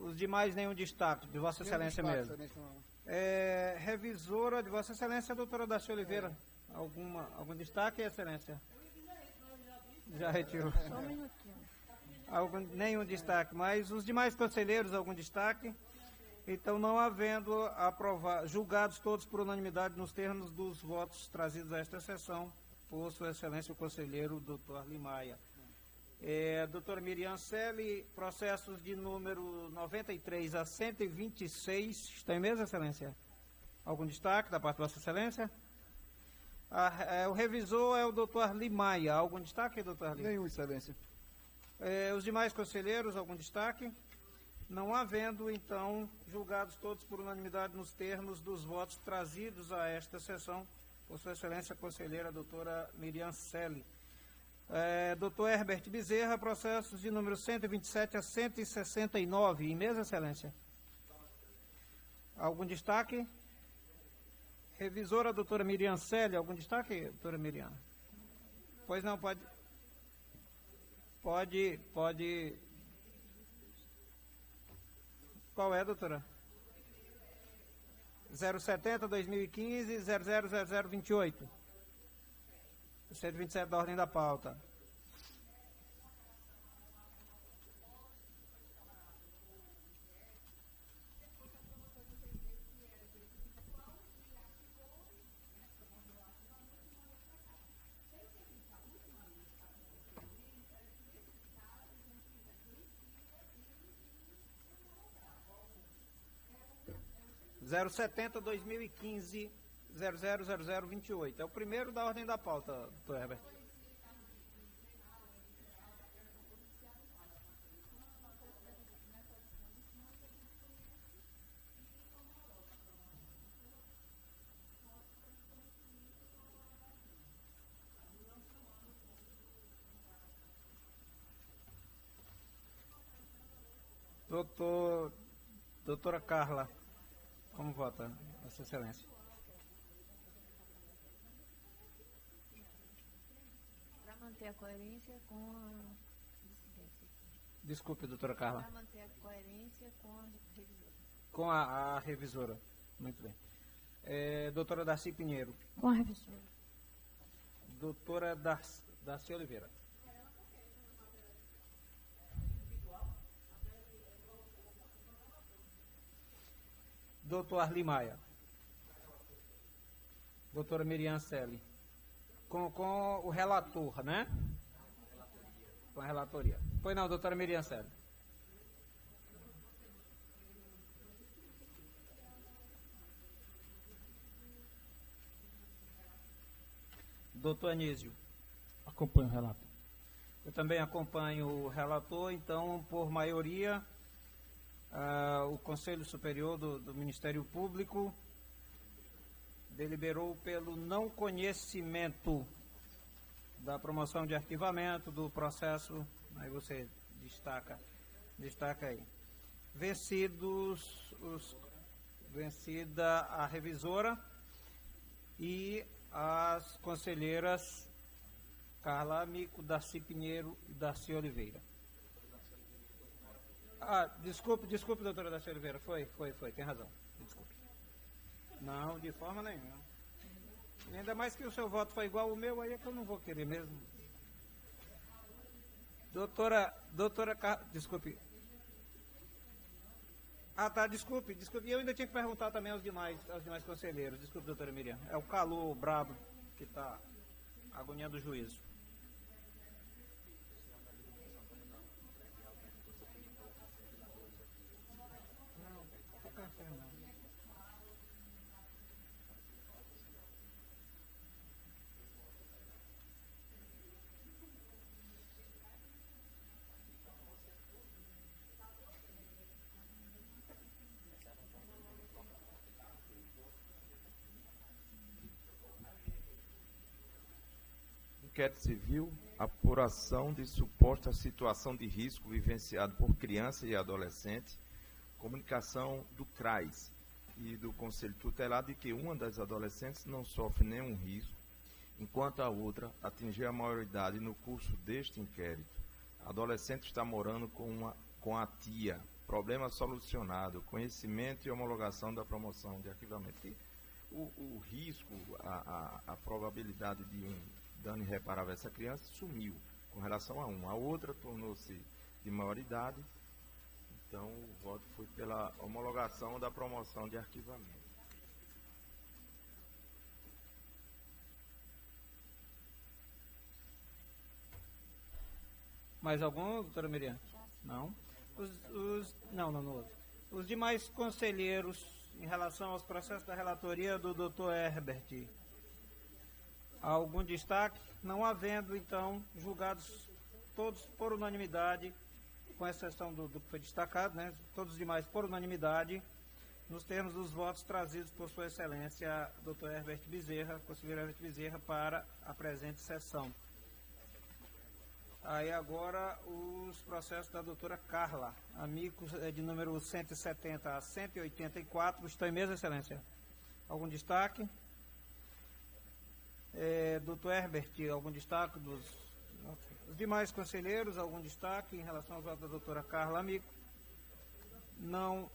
Speaker 3: Os demais, nenhum destaque, de Vossa Excelência mesmo. Revisora de Vossa Excelência, a doutora Darcy Oliveira. Algum destaque, Excelência? Já retirou.
Speaker 2: Só um minutinho.
Speaker 3: Nenhum destaque, mas os demais conselheiros, algum destaque? Então, não havendo julgados todos por unanimidade nos termos dos votos trazidos a esta sessão, por Sua Excelência o conselheiro Dr. Limaia. Doutora Miriam Selle, processos de número 93 a 126, está em mesa, Excelência? Algum destaque da parte de Vossa Excelência? O revisor é o Dr. Limaia. Algum destaque, doutor Limaia?
Speaker 7: Nenhum, Excelência.
Speaker 3: Os demais conselheiros, algum destaque? Não havendo, então, julgados todos por unanimidade nos termos dos votos trazidos a esta sessão, por Sua Excelência a conselheira doutora Miriam Selle. Doutor Herbert Bezerra, processos de número 127 a 169. Em mesa, Excelência? Algum destaque? Revisora, doutora Miriam Selle, algum destaque, doutora Miriam? Pois não, pode. Qual é, doutora? 070-2015, 000028. 127 da ordem da pauta. Zero 70-2015, 000028. É o primeiro da ordem da pauta, doutor Herbert. Doutora Carla, como vota, Vossa Excelência?
Speaker 4: Para manter a coerência com a dissidência.
Speaker 3: Desculpe, doutora Carla.
Speaker 4: Para manter a coerência com a revisora.
Speaker 3: Com a revisora. Muito bem. Doutora Darcy Pinheiro.
Speaker 2: Com a revisora.
Speaker 3: Doutora Darcy Oliveira. Doutor Arli Maia. Doutora Miriam Selle. Com o relator, né? Com a relatoria. Pois não, doutora Miriam Selle. Doutor Anísio.
Speaker 1: Acompanho o relator.
Speaker 3: Eu também acompanho o relator, então, por maioria, o Conselho Superior do Ministério Público deliberou pelo não conhecimento da promoção de arquivamento do processo, aí você destaca aí. Vencida a revisora e as conselheiras Carla Amico, Darcy Pinheiro e Darcy Oliveira. Desculpe, doutora Darcy Oliveira, foi, tem razão, desculpe. Não, de forma nenhuma. Ainda mais que o seu voto foi igual ao meu, aí é que eu não vou querer mesmo. Doutora desculpe. Desculpe. E eu ainda tinha que perguntar também aos demais conselheiros. Desculpe, doutora Miriam. É o calor brabo que está agoniando o juízo.
Speaker 9: Inquérito civil, apuração de suposta situação de risco vivenciado por criança e adolescente, comunicação do CRAS e do Conselho Tutelar de que uma das adolescentes não sofre nenhum risco, enquanto a outra atingiu a maioridade no curso deste inquérito. A adolescente está morando com com a TIA, problema solucionado, conhecimento e homologação da promoção de arquivamento. E o risco, a probabilidade de um dano irreparável a essa criança sumiu com relação a uma. A outra tornou-se de maior idade, então o voto foi pela homologação da promoção de arquivamento.
Speaker 3: Mais algum, doutora Miriam? Não. Não. Os demais conselheiros, em relação aos processos da relatoria do doutor Herbert, algum destaque? Não havendo, então, julgados todos por unanimidade, com exceção do que foi destacado, né? Todos os demais por unanimidade, nos termos dos votos trazidos por Sua Excelência, doutor Herbert Bezerra, conselheiro Herbert Bezerra, para a presente sessão. Aí agora os processos da doutora Carla, amigos de número 170 a 184, estão em mesa, Excelência. Algum destaque? Doutor Herbert, algum destaque dos os demais conselheiros, algum destaque em relação aos votos da doutora Carla Amico? Não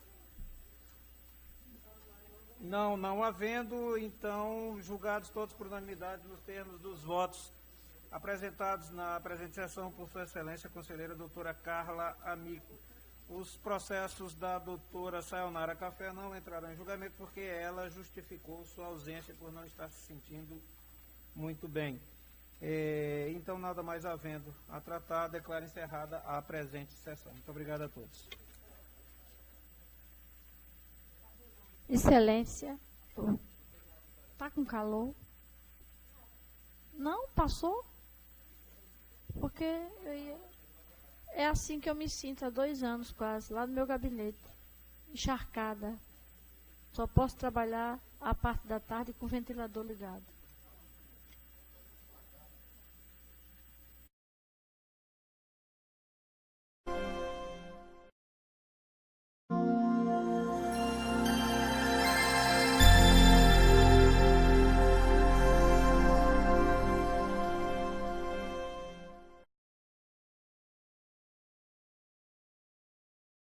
Speaker 3: havendo, então, julgados todos por unanimidade nos termos dos votos apresentados na presente sessão por Sua Excelência, a conselheira doutora Carla Amico. Os processos da doutora Sayonara Café não entrarão em julgamento porque ela justificou sua ausência por não estar se sentindo muito bem. Então, nada mais havendo a tratar, declaro encerrada a presente sessão. Muito obrigado a todos.
Speaker 2: Excelência, está com calor? Não, passou? Porque é assim que eu me sinto há 2 anos quase, lá no meu gabinete, encharcada. Só posso trabalhar a parte da tarde com o ventilador ligado.